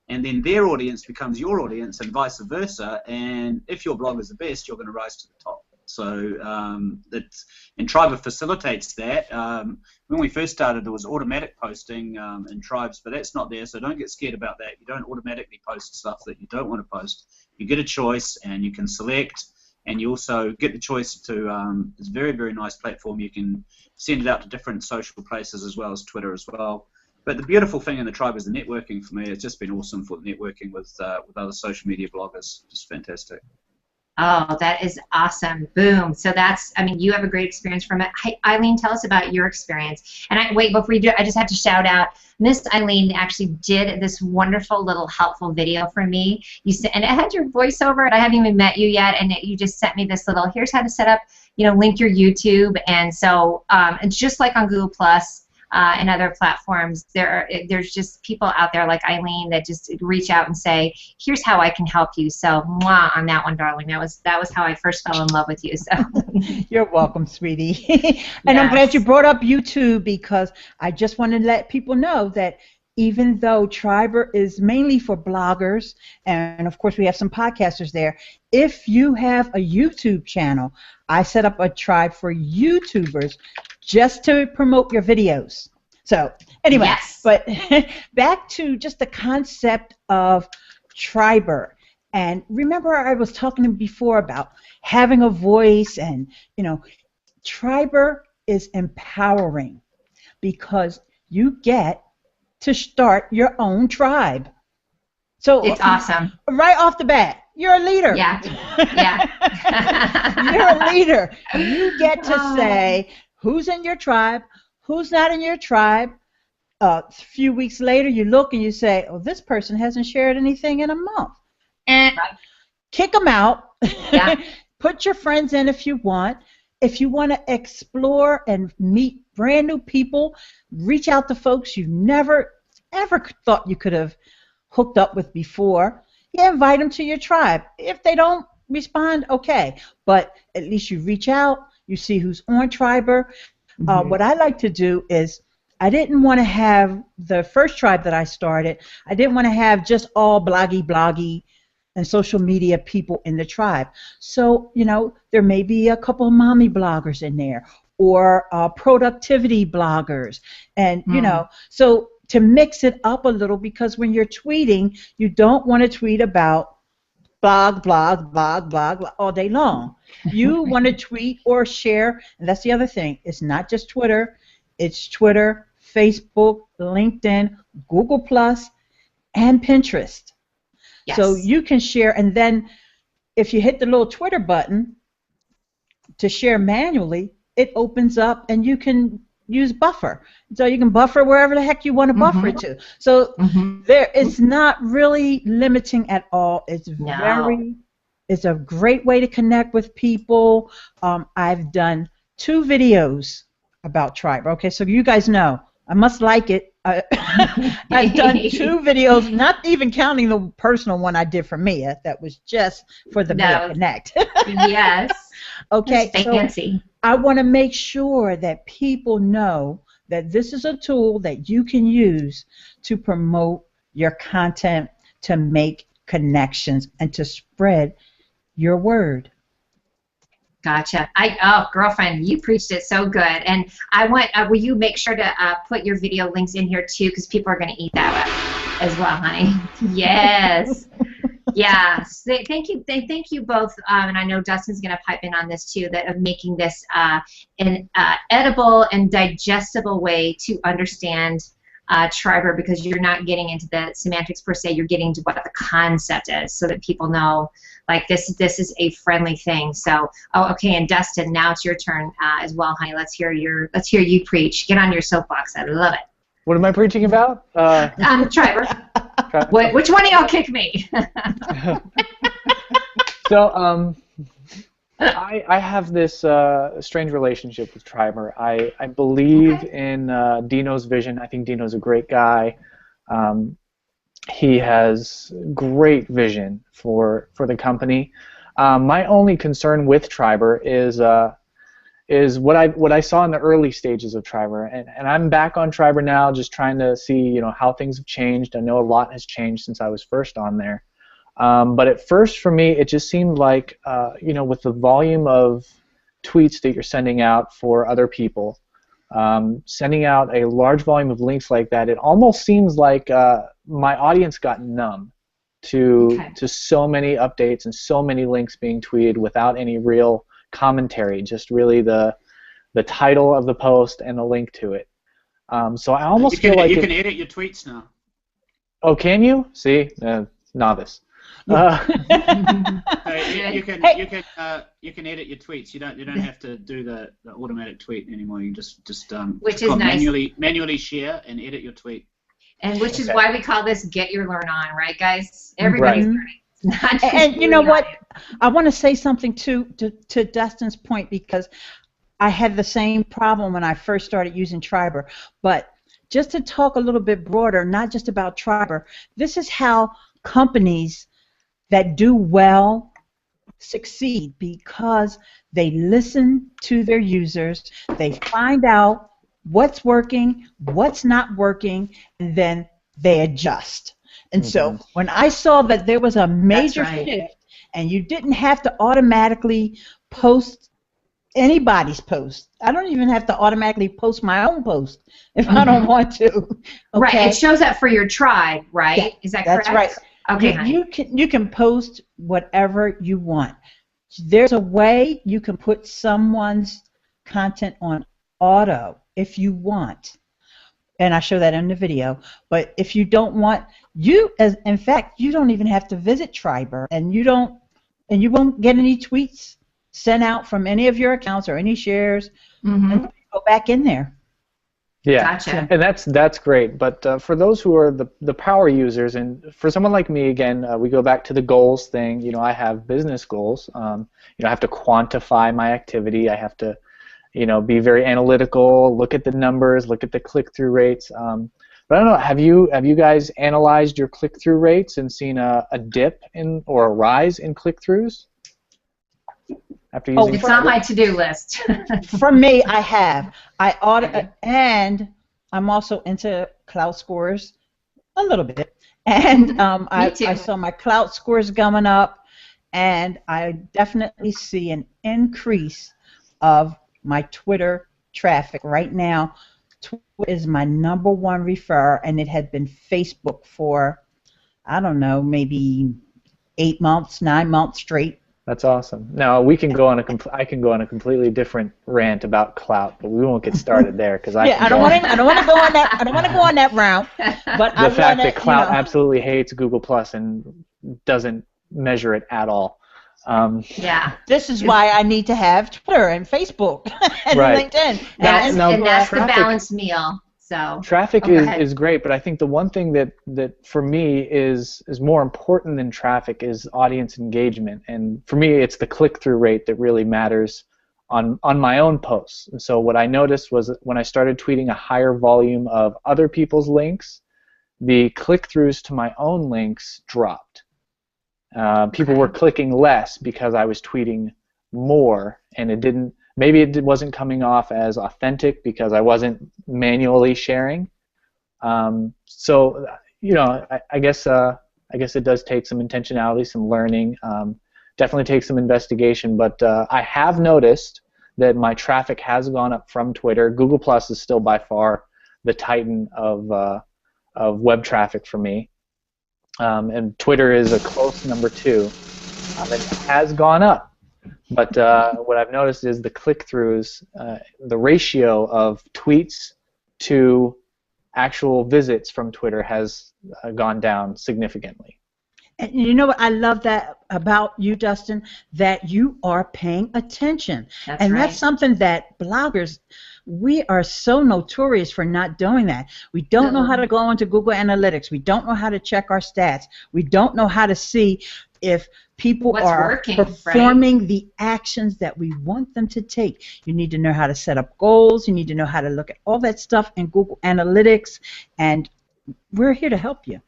and then their audience becomes your audience, and vice versa. And if your blog is the best, you're going to rise to the top. So and Tribe facilitates that. When we first started, there was automatic posting in Tribes, but that's not there. So don't get scared about that. You don't automatically post stuff that you don't want to post. You get a choice, and you can select. And you also get the choice to, it's a very, very nice platform. You can send it out to different social places as well as Twitter as well. But the beautiful thing in the Tribe is the networking for me. It's just been awesome for networking with other social media bloggers. Just fantastic. Oh, that is awesome. Boom. So that's, I mean, you have a great experience from it. Ileane, tell us about your experience. And wait, before you do, I just have to shout out, Miss Ileane actually did this wonderful little helpful video for me. And it had your voiceover, and I haven't even met you yet, and you just sent me this little, here's how to set up, link your YouTube. And so it's just like on Google+, and other platforms, there's just people out there like Ileane that just reach out and say, here's how I can help you. So mwah on that one, darling. That was how I first fell in love with you. So you're welcome, sweetie. And I'm glad you brought up YouTube, because I just want to let people know that even though Triber is mainly for bloggers, and of course we have some podcasters there, if you have a YouTube channel, I set up a tribe for YouTubers just to promote your videos. So anyway, but back to just the concept of Triber. And remember, I was talking before about having a voice, and Triber is empowering because you get to start your own tribe. So it's awesome. Right off the bat, you're a leader. Yeah. You're a leader. You get to say who's in your tribe, who's not in your tribe. A few weeks later, you look and you say, oh, this person hasn't shared anything in a month. And kick them out. Yeah. Put your friends in if you want. If you want to explore and meet brand new people, reach out to folks you've never, ever thought you could have hooked up with before. Yeah, invite them to your tribe. If they don't respond, okay. But at least you reach out. You see who's on Triber. What I like to do is, I didn't want to have the first tribe that I started, I didn't want to have just all bloggy and social media people in the tribe. So, there may be a couple of mommy bloggers in there, or productivity bloggers. And, so to mix it up a little, because when you're tweeting, you don't want to tweet about blog all day long. You want to tweet or share, and that's the other thing. It's not just Twitter. It's Twitter, Facebook, LinkedIn, Google+, and Pinterest. Yes. So you can share, and then if you hit the little Twitter button to share manually, it opens up, and you can use buffer. So you can buffer wherever the heck you want to buffer it to. So it's not really limiting at all. It's it's a great way to connect with people. I've done 2 videos about Tribe. Okay, so you guys know I must like it. I've done 2 videos, not even counting the personal one I did for Mia. That was just for the Mia Connect. Yes. Okay. Stay fancy. I want to make sure that people know that this is a tool that you can use to promote your content, to make connections, and to spread your word. Gotcha. Oh, girlfriend, you preached it so good. And I want, will you make sure to put your video links in here too, because people are going to eat that up as well, honey. Yes. Yeah. So thank you both. And I know Dustin's going to pipe in on this too, that of making this an edible and digestible way to understand Triber, because you're not getting into the semantics per se. You're getting to what the concept is, so that people know, like, this is a friendly thing. So, okay, and Dustin, now it's your turn as well, honey. Let's hear you preach. Get on your soapbox. I love it. What am I preaching about? Triber. Which one of y'all kick me? So, I have this strange relationship with Triber. I believe in Dino's vision. I think Dino's a great guy. He has great vision for the company. My only concern with Triber is what I saw in the early stages of Triber, and I'm back on Triber now, just trying to see how things have changed. I know a lot has changed since I was first on there. But at first, for me, it just seemed like, with the volume of tweets that you're sending out for other people, sending out a large volume of links like that, it almost seems like my audience got numb to so many updates and so many links being tweeted without any real commentary, just really the title of the post and the link to it. So I almost feel like you can edit your tweets now. Oh, can you? See, novice. You can edit your tweets. You don't have to do the automatic tweet anymore. You just which is nice. manually share and edit your tweet. And which is why we call this Get Your Learn On, right, guys? Everybody's learning. It's not just and you know what? I want to say something to Dustin's point, because I had the same problem when I first started using Triber. But just to talk a little bit broader, not just about Triber, this is how companies that do well succeed, because they listen to their users, they find out what's working, what's not working, and then they adjust. And so when I saw that there was a major shift, and you didn't have to automatically post anybody's post. I don't even have to automatically post my own post if I don't want to. Okay? Right, it shows up for your tribe, right? Yeah, is that correct? That's right. Okay, you can post whatever you want. There's a way you can put someone's content on auto if you want, and I show that in the video. But if you don't want, in fact, you don't even have to visit Triber, and you won't get any tweets sent out from any of your accounts or any shares. And go back in there. Yeah, gotcha. And that's great. But for those who are the power users, and for someone like me, again, we go back to the goals thing. I have business goals. I have to quantify my activity. I have to, be very analytical. Look at the numbers. Look at the click-through rates. But I don't know. Have you guys analyzed your click-through rates and seen a dip or a rise in click-throughs after using? It's on my to-do list. For me, I have. And I'm also into cloud scores a little bit. And I saw my cloud scores coming up, and I definitely see an increase of my Twitter traffic. Right now, Twitter is my #1 referrer, and it had been Facebook for, I don't know, maybe 8 months, 9 months straight. That's awesome. Now I can go on a completely different rant about clout, but we won't get started there because I don't want to go on that. I don't want to go on that route. But the fact that clout absolutely hates Google Plus and doesn't measure it at all. This is why I need to have Twitter and Facebook and LinkedIn. And that's the balanced meal. So traffic is great, but I think the one thing that for me is more important than traffic is audience engagement. And for me, it's the click-through rate that really matters on my own posts. And so what I noticed was that when I started tweeting a higher volume of other people's links, the click-throughs to my own links dropped. People were clicking less because I was tweeting more, and maybe it wasn't coming off as authentic because I wasn't manually sharing. So I guess it does take some intentionality, some learning. Definitely takes some investigation. But I have noticed that my traffic has gone up from Twitter. Google Plus is still by far the titan of web traffic for me. And Twitter is a close #2. It has gone up. But what I've noticed is the click-throughs, the ratio of tweets to actual visits from Twitter has gone down significantly. And you know what I love that about you, Dustin, that you are paying attention. That's right. That's something that bloggers, we are so notorious for not doing that. We don't know how to go into Google Analytics. We don't know how to check our stats. We don't know how to see if people are performing the actions that we want them to take. You need to know how to set up goals. You need to know how to look at all that stuff in Google Analytics, and we're here to help you.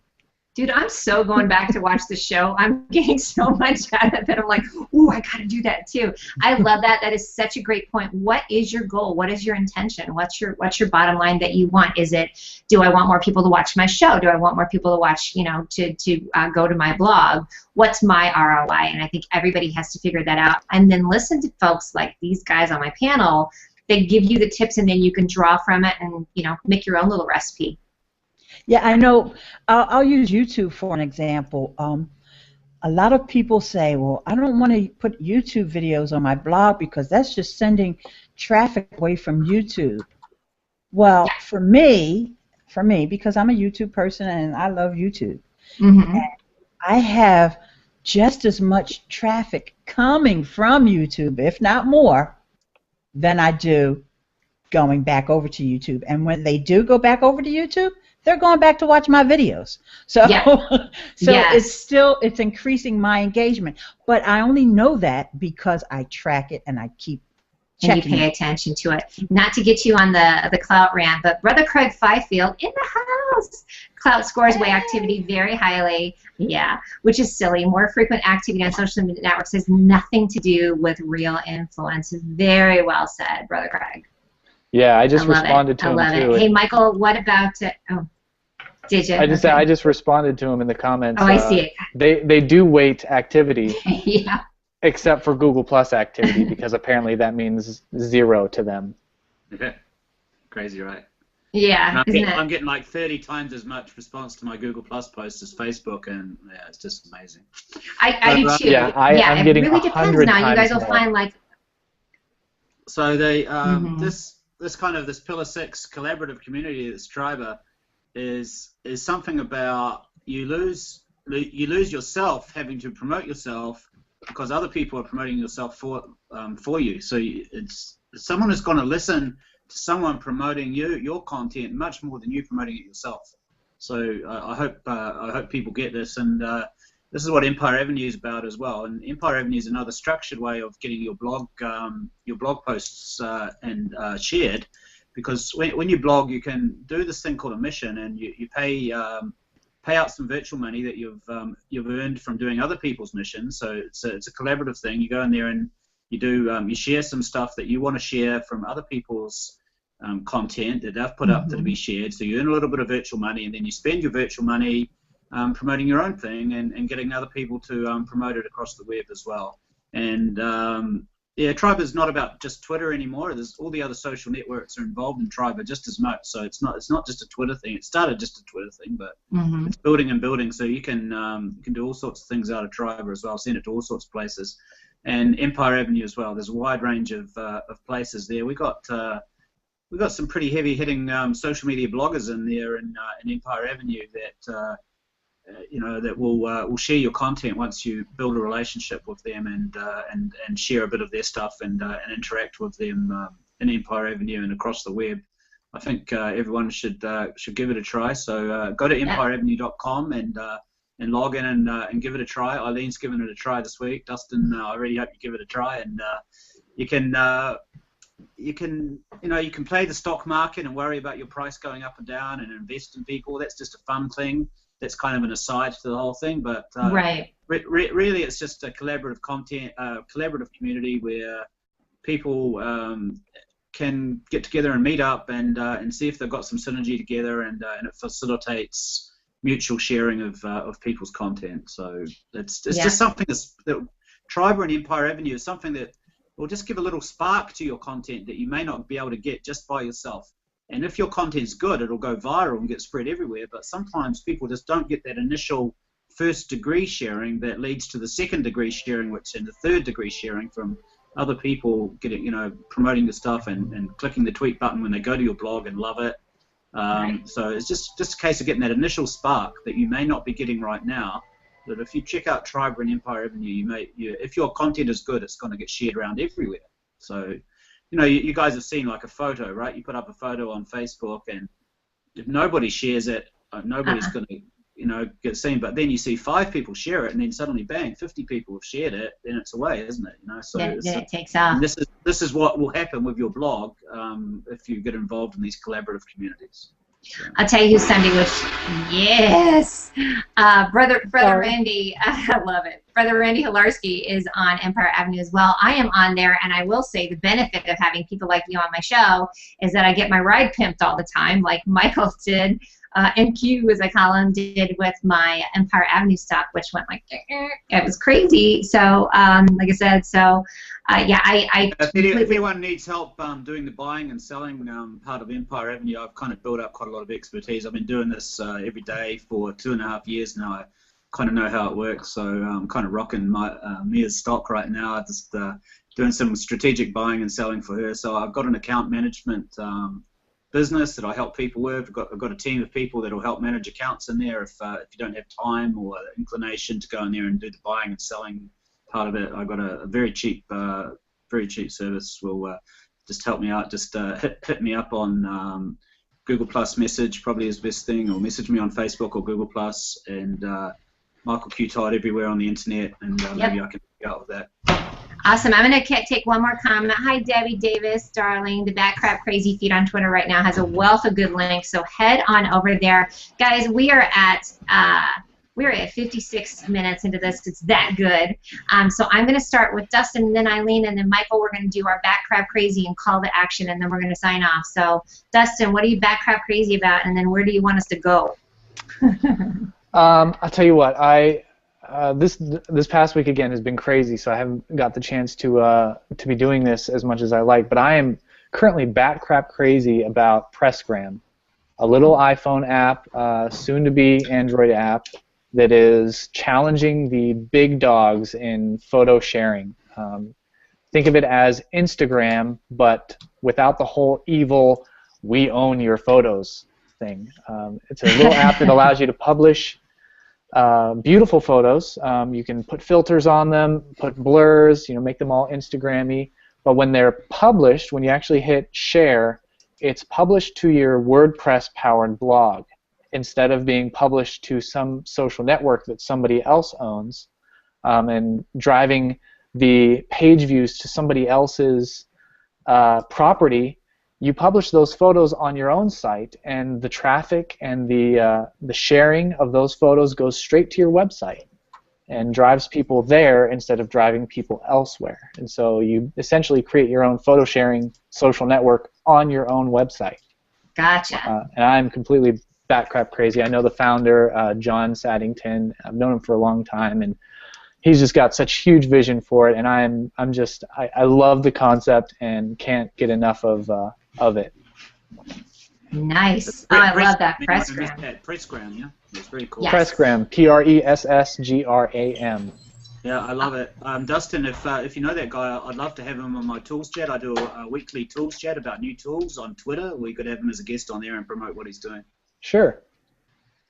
Dude, I'm so going back to watch the show. I'm getting so much out of it. I'm like, ooh, I got to do that too. I love that. That is such a great point. What is your goal? What is your intention? What's your bottom line that you want? Is it, do I want more people to watch my show? Do I want more people to watch, you know, to go to my blog? What's my ROI? And I think everybody has to figure that out. And then listen to folks like these guys on my panel. They give you the tips, and then you can draw from it and, you know, make your own little recipe. Yeah, I know. I'll use YouTube for an example. A lot of people say, well, I don't want to put YouTube videos on my blog because that's just sending traffic away from YouTube. Well, for me, because I'm a YouTube person and I love YouTube, and I have just as much traffic coming from YouTube, if not more, than I do going back over to YouTube. And when they do go back over to YouTube, they're going back to watch my videos. So, it's increasing my engagement. But I only know that because I track it and I keep checking. And you pay attention to it. Not to get you on the clout rant, but Brother Craig Fifield in the house. Clout scores weigh activity very highly. Yeah, which is silly. More frequent activity on social media networks has nothing to do with real influence. Very well said, Brother Craig. Yeah, I just responded to him too. Hey, Michael, what about? Did you? I just responded to him in the comments. Oh, I see it. They do weight activity. Yeah. Except for Google Plus activity, because apparently that means 0 to them. Yeah. Crazy, right? Yeah. I'm getting like 30 times as much response to my Google Plus posts as Facebook, and yeah, it's just amazing. I do too. Yeah, I'm getting it really depends now. You guys will find like. So they this Pillar 6 collaborative community that's Triber is something about you lose yourself having to promote yourself because other people are promoting yourself for you. So it's someone is going to listen to someone promoting your content much more than you promoting it yourself. So I hope people get this, and this is what Empire Avenue is about as well. And Empire Avenue is another structured way of getting your blog posts shared. Because when you blog, you can do this thing called a mission, and you pay out some virtual money that you've earned from doing other people's missions. So it's a collaborative thing. You go in there and you share some stuff that you want to share from other people's content that they've put up to be shared. So you earn a little bit of virtual money, and then you spend your virtual money promoting your own thing and getting other people to promote it across the web as well. And Triber is not about just Twitter anymore. There's all the other social networks are involved in Triber just as much. So it's not just a Twitter thing. It started just a Twitter thing, but it's building and building. So you can do all sorts of things out of Triber as well. Send it to all sorts of places, and Empire Avenue as well. There's a wide range of places there. We got some pretty heavy hitting social media bloggers in there in Empire Avenue that. That will share your content once you build a relationship with them and share a bit of their stuff and interact with them in Empire Avenue and across the web. I think everyone should give it a try. So go to empireavenue.com and log in and give it a try. Ileane's given it a try this week. Dustin, I really hope you give it a try, and you can play the stock market and worry about your price going up and down and invest in people. That's just a fun thing. That's kind of an aside to the whole thing, but really it's just a collaborative community where people can get together and meet up and see if they've got some synergy together, and it facilitates mutual sharing of people's content. So it's just something that Triber and Empire Avenue is something that will just give a little spark to your content that you may not be able to get just by yourself. And if your content's good, it'll go viral and get spread everywhere. But sometimes people just don't get that initial first degree sharing that leads to the second degree sharing, which and the third degree sharing from other people getting, promoting the stuff and clicking the tweet button when they go to your blog and love it. So it's just a case of getting that initial spark that you may not be getting right now. But if you check out Tribe and Empire Avenue, if your content is good, it's going to get shared around everywhere. So, you guys have seen like a photo, right? You put up a photo on Facebook, and if nobody shares it, nobody's going to, get seen. But then you see 5 people share it, and then suddenly, bang, 50 people have shared it. Then it's away, isn't it? So then it takes off. This is what will happen with your blog if you get involved in these collaborative communities. So. I'll tell you who Sunday was. Yes, brother Randy. I love it. Brother Randy Hilarski is on Empire Avenue as well. I am on there, and I will say the benefit of having people like you on my show is that I get my ride pimped all the time, like Michael did. NQ, as I call him, did with my Empire Avenue stop, which went like, it was crazy. So, like I said, I if anyone needs help doing the buying and selling part of Empire Avenue, I've kind of built up quite a lot of expertise. I've been doing this every day for 2.5 years now. I kind of know how it works, so I'm kind of rocking Mia's stock right now. I'm just doing some strategic buying and selling for her. So I've got an account management business that I help people with. I've got a team of people that will help manage accounts in there if you don't have time or inclination to go in there and do the buying and selling part of it. I've got a very cheap service. Will just help me out. Just hit me up on Google Plus message, probably is the best thing, or message me on Facebook or Google Plus, and Michael Q. Todd everywhere on the internet, and maybe I can help out with that. Awesome. I'm going to take one more comment. Hi, Debbie Davis, darling. The BatCrapCrazy feed on Twitter right now has a wealth of good links, so head on over there. Guys, we are at 56 minutes into this. It's that good. So I'm going to start with Dustin, and then Ileane, and then Michael. We're going to do our BatCrapCrazy and call to action, and then we're going to sign off. So, Dustin, what are you BatCrapCrazy about, and then where do you want us to go? I'll tell you what. This past week again has been crazy, so I haven't got the chance to be doing this as much as I like. But I am currently BatCrapCrazy about Pressgram, a little iPhone app, soon to be Android app, that is challenging the big dogs in photo sharing. Think of it as Instagram, but without the whole evil "we own your photos" thing. It's a little app that allows you to publish beautiful photos. You can put filters on them, put blurs, make them all Instagram-y. But when they're published, when you actually hit share, it's published to your WordPress-powered blog instead of being published to some social network that somebody else owns and driving the page views to somebody else's property. You publish those photos on your own site, and the traffic and the sharing of those photos goes straight to your website and drives people there instead of driving people elsewhere. And so you essentially create your own photo sharing social network on your own website. Gotcha. And I'm completely BatCrapCrazy. I know the founder, John Saddington. I've known him for a long time, and he's just got such huge vision for it. And I love the concept and can't get enough of it. Nice. I love that Pressgram. Pressgram, yeah. It's very cool. Yes. Pressgram, Pressgram. Yeah, I love it. Dustin, if you know that guy, I'd love to have him on my tools chat. I do a weekly tools chat about new tools on Twitter. We could have him as a guest on there and promote what he's doing. Sure.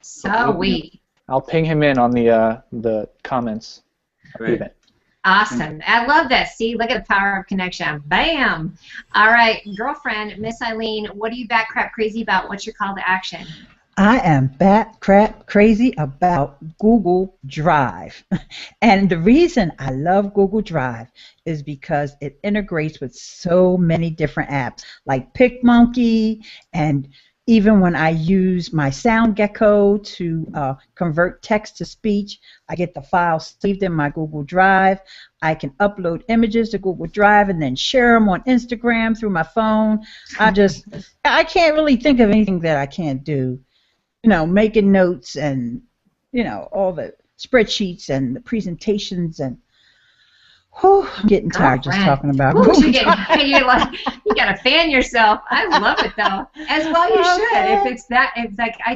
Sweet. I'll ping him in on the comments. Great. Awesome. I love that. See, look at the power of connection. Bam. All right, girlfriend, Miss Ileane, what are you BatCrapCrazy about? What's your call to action? I am BatCrapCrazy about Google Drive. And the reason I love Google Drive is because it integrates with so many different apps like PicMonkey, and even when I use my SoundGecko to convert text to speech, I get the file saved in my Google Drive. I can upload images to Google Drive and then share them on Instagram through my phone. I can't really think of anything that I can't do. Making notes and, all the spreadsheets and the presentations and, I'm getting tired just talking about it. You got to fan yourself. I love it though. As well you should. It's like I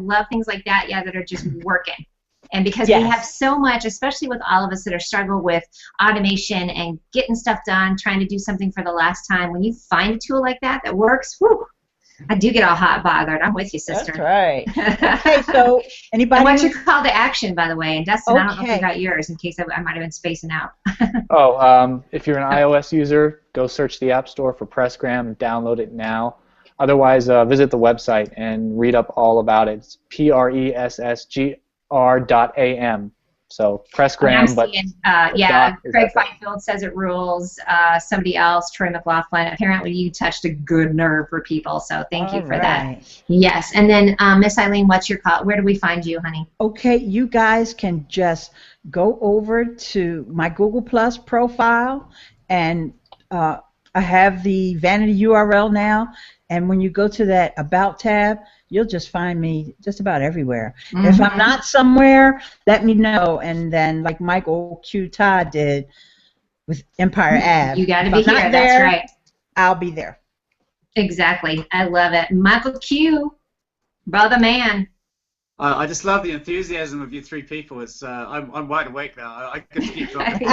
love things like that, that are just working. And because we have so much, especially with all of us that are struggling with automation and getting stuff done, trying to do something for the last time, when you find a tool like that works, whew, I do get all hot bothered. I'm with you, sister. That's right. Okay, so anybody? And what's your call to action, by the way? And Dustin, I don't know if you got yours, in case I might have been spacing out. If you're an iOS user, go search the App Store for Pressgram and download it now. Otherwise, visit the website and read up all about it. It's pressgr.am. So Pressgram, but Craig Fifield says it rules. Somebody else, Troy McLaughlin. Apparently, you touched a good nerve for people, so thank you for that. Yes, and then Miss Ileane, what's your call? Where do we find you, honey? Okay, you guys can just go over to my Google Plus profile, and I have the vanity URL now. And when you go to that About tab, you'll just find me just about everywhere. Mm-hmm. If I'm not somewhere, let me know. And then, like Michael Q. Todd did with Empire Ave. You got to be here. That's right. I'll be there. Exactly. I love it. Michael Q. Brother man. I just love the enthusiasm of you three people. It's I'm wide awake now. I can keep talking.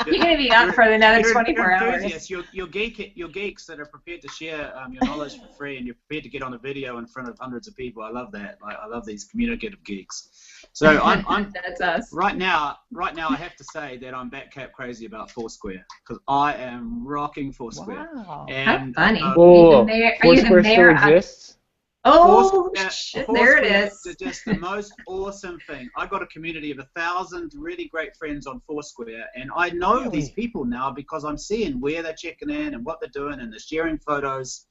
You're gonna be up for another 24 hours. You're geeks that are prepared to share your knowledge for free, and you're prepared to get on a video in front of hundreds of people. I love that. I love these communicative geeks. So I'm That's us. Right now, I have to say that I'm BatCrapCrazy about Foursquare, because I am rocking Foursquare. Wow. And, how funny. Foursquare still exists? Oh, shit, there it is. It's just the most awesome thing. I got a community of 1,000 really great friends on Foursquare, and I know these people now because I'm seeing where they're checking in and what they're doing, and they're sharing photos.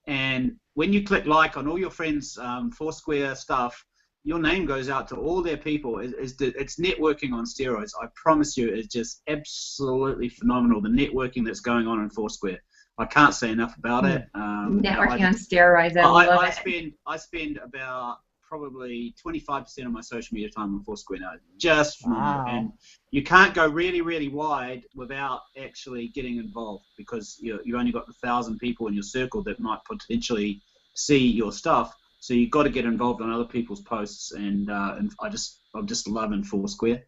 And when you click like on all your friends' Foursquare stuff, your name goes out to all their people. It's networking on steroids. I promise you, it's just absolutely phenomenal, the networking that's going on in Foursquare. I can't say enough about it. Networking on steroids. I spend about probably 25% of my social media time on Foursquare now. Just phenomenal. Wow. And you can't go really, really wide without actually getting involved, because you only got 1,000 people in your circle that might potentially see your stuff. So you've got to get involved on other people's posts, and I'm just loving Foursquare.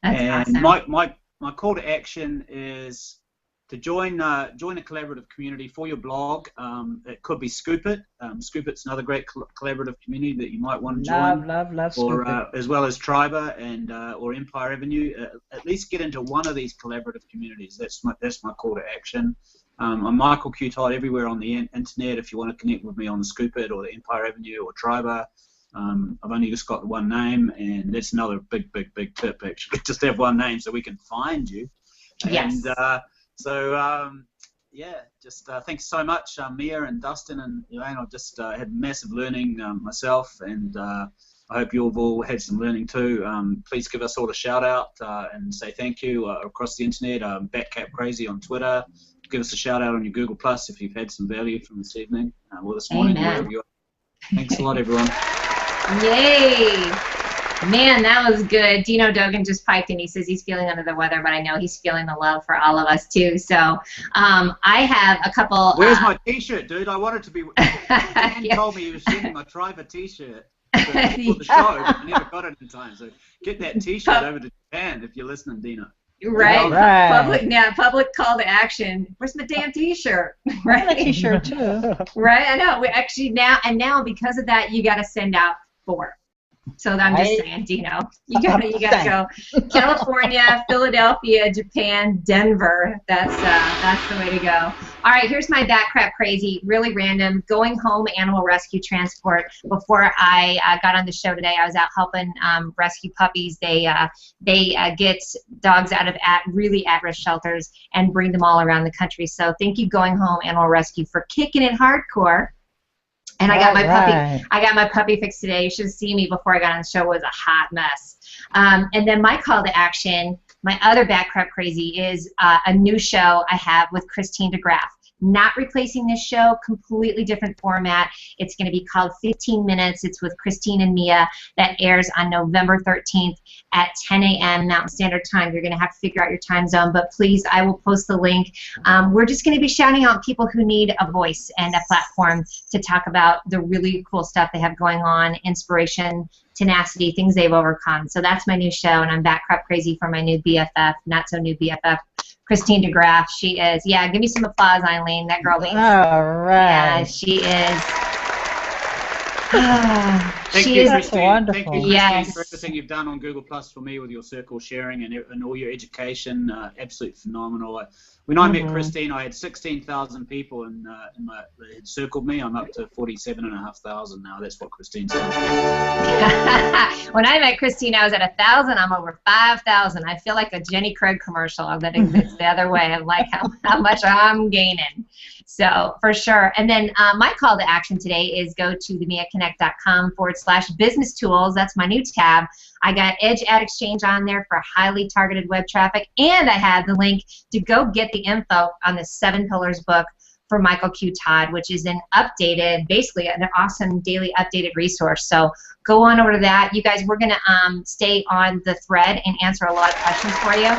That's and awesome. my call to action is to join a collaborative community for your blog. It could be Scoop It. Scoop It's another great collaborative community that you might want to join. Love Scoop It. As well as Triber and or Empire Avenue. At least get into one of these collaborative communities. That's my call to action. I'm Michael Q. Todd everywhere on the internet. If you want to connect with me on the Scoop It or the Empire Avenue or Triber. I've only just got the one name, and that's another big tip, actually. Just have one name so we can find you. Yes. And, thanks so much, Mia and Dustin and Ileane. I've just had massive learning myself, and I hope you've all had some learning too. Please give us all a shout out and say thank you across the internet. BatCrapCrazy on Twitter. Give us a shout out on your Google Plus if you've had some value from this evening or this morning. Wherever you are. Thanks a lot, everyone. Yay! Man, that was good. Dino Dogan just piped in. He says he's feeling under the weather, but I know he's feeling the love for all of us too. So I have a couple. Where's my T-shirt, dude? I wanted to be. Dan told me he was sending my Triber T-shirt for the show, but I never got it in time. So get that T-shirt over to Japan if you're listening, Dino. Right. Public call to action. Where's my damn T-shirt? Right. I have a T-shirt too. Right. I know. We actually now because of that, you got to send out 4. So I'm just saying, Dino, you gotta go. California, Philadelphia, Japan, Denver. That's the way to go. All right, here's my BatCrapCrazy, really random. Going home animal rescue transport. Before I got on the show today, I was out helping rescue puppies. They get dogs out of really at-risk shelters and bring them all around the country. So thank you, Going Home Animal Rescue, for kicking it hardcore. And I got my puppy. I got my puppy fixed today. You should have seen me before I got on the show. It was a hot mess. And then my call to action, my other BatCrapCrazy, is a new show I have with Christine DeGraff. Not replacing this show, completely different format. It's going to be called 15 Minutes. It's with Christine and Mia. That airs on November 13th at 10 a.m. Mountain Standard Time. You're going to have to figure out your time zone, but please, I will post the link. We're just going to be shouting out people who need a voice and a platform to talk about the really cool stuff they have going on, inspiration, tenacity, things they've overcome. So that's my new show, and I'm BatCrapCrazy for my new BFF, not so new BFF, Christine DeGraff. She is, give me some applause, Ileane. That girl. All right. Yeah, she is Thank you, That's Christine. wonderful. Thank you, Christine, Yes. for everything you've done on Google Plus for me with your circle sharing and all your education. Absolutely phenomenal. When I met Christine, I had 16,000 people that had circled me. I'm up to 47,500 now. That's what Christine's done. When I met Christine, I was at 1,000. I'm over 5,000. I feel like a Jenny Craig commercial that it's the other way. I'm like how much I'm gaining. So for sure. And then my call to action today is go to themiaconnect.com/business tools. That's my new tab. I got Edge Ad Exchange on there for highly targeted web traffic, and I have the link to go get the info on the 7 Pillars book for Michael Q. Todd, which is an updated, basically an awesome daily updated resource. So go on over to that. You guys, we're going to stay on the thread and answer a lot of questions for you.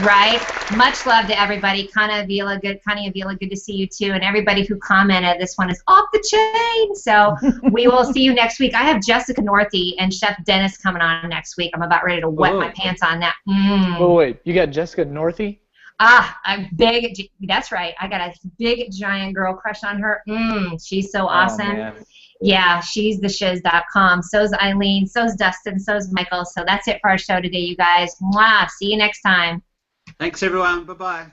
Right? Much love to everybody. Connie Avila, good to see you too. And everybody who commented, this one is off the chain. So we will see you next week. I have Jessica Northey and Chef Dennis coming on next week. I'm about ready to wet my pants on that. Oh, wait. You got Jessica Northey? I'm big. That's right. I got a big, giant girl crush on her. She's so awesome. Man. Yeah, she's the shiz.com. So's Ileane. So's Dustin. So's Michael. So that's it for our show today, you guys. Mwah. See you next time. Thanks, everyone. Bye-bye.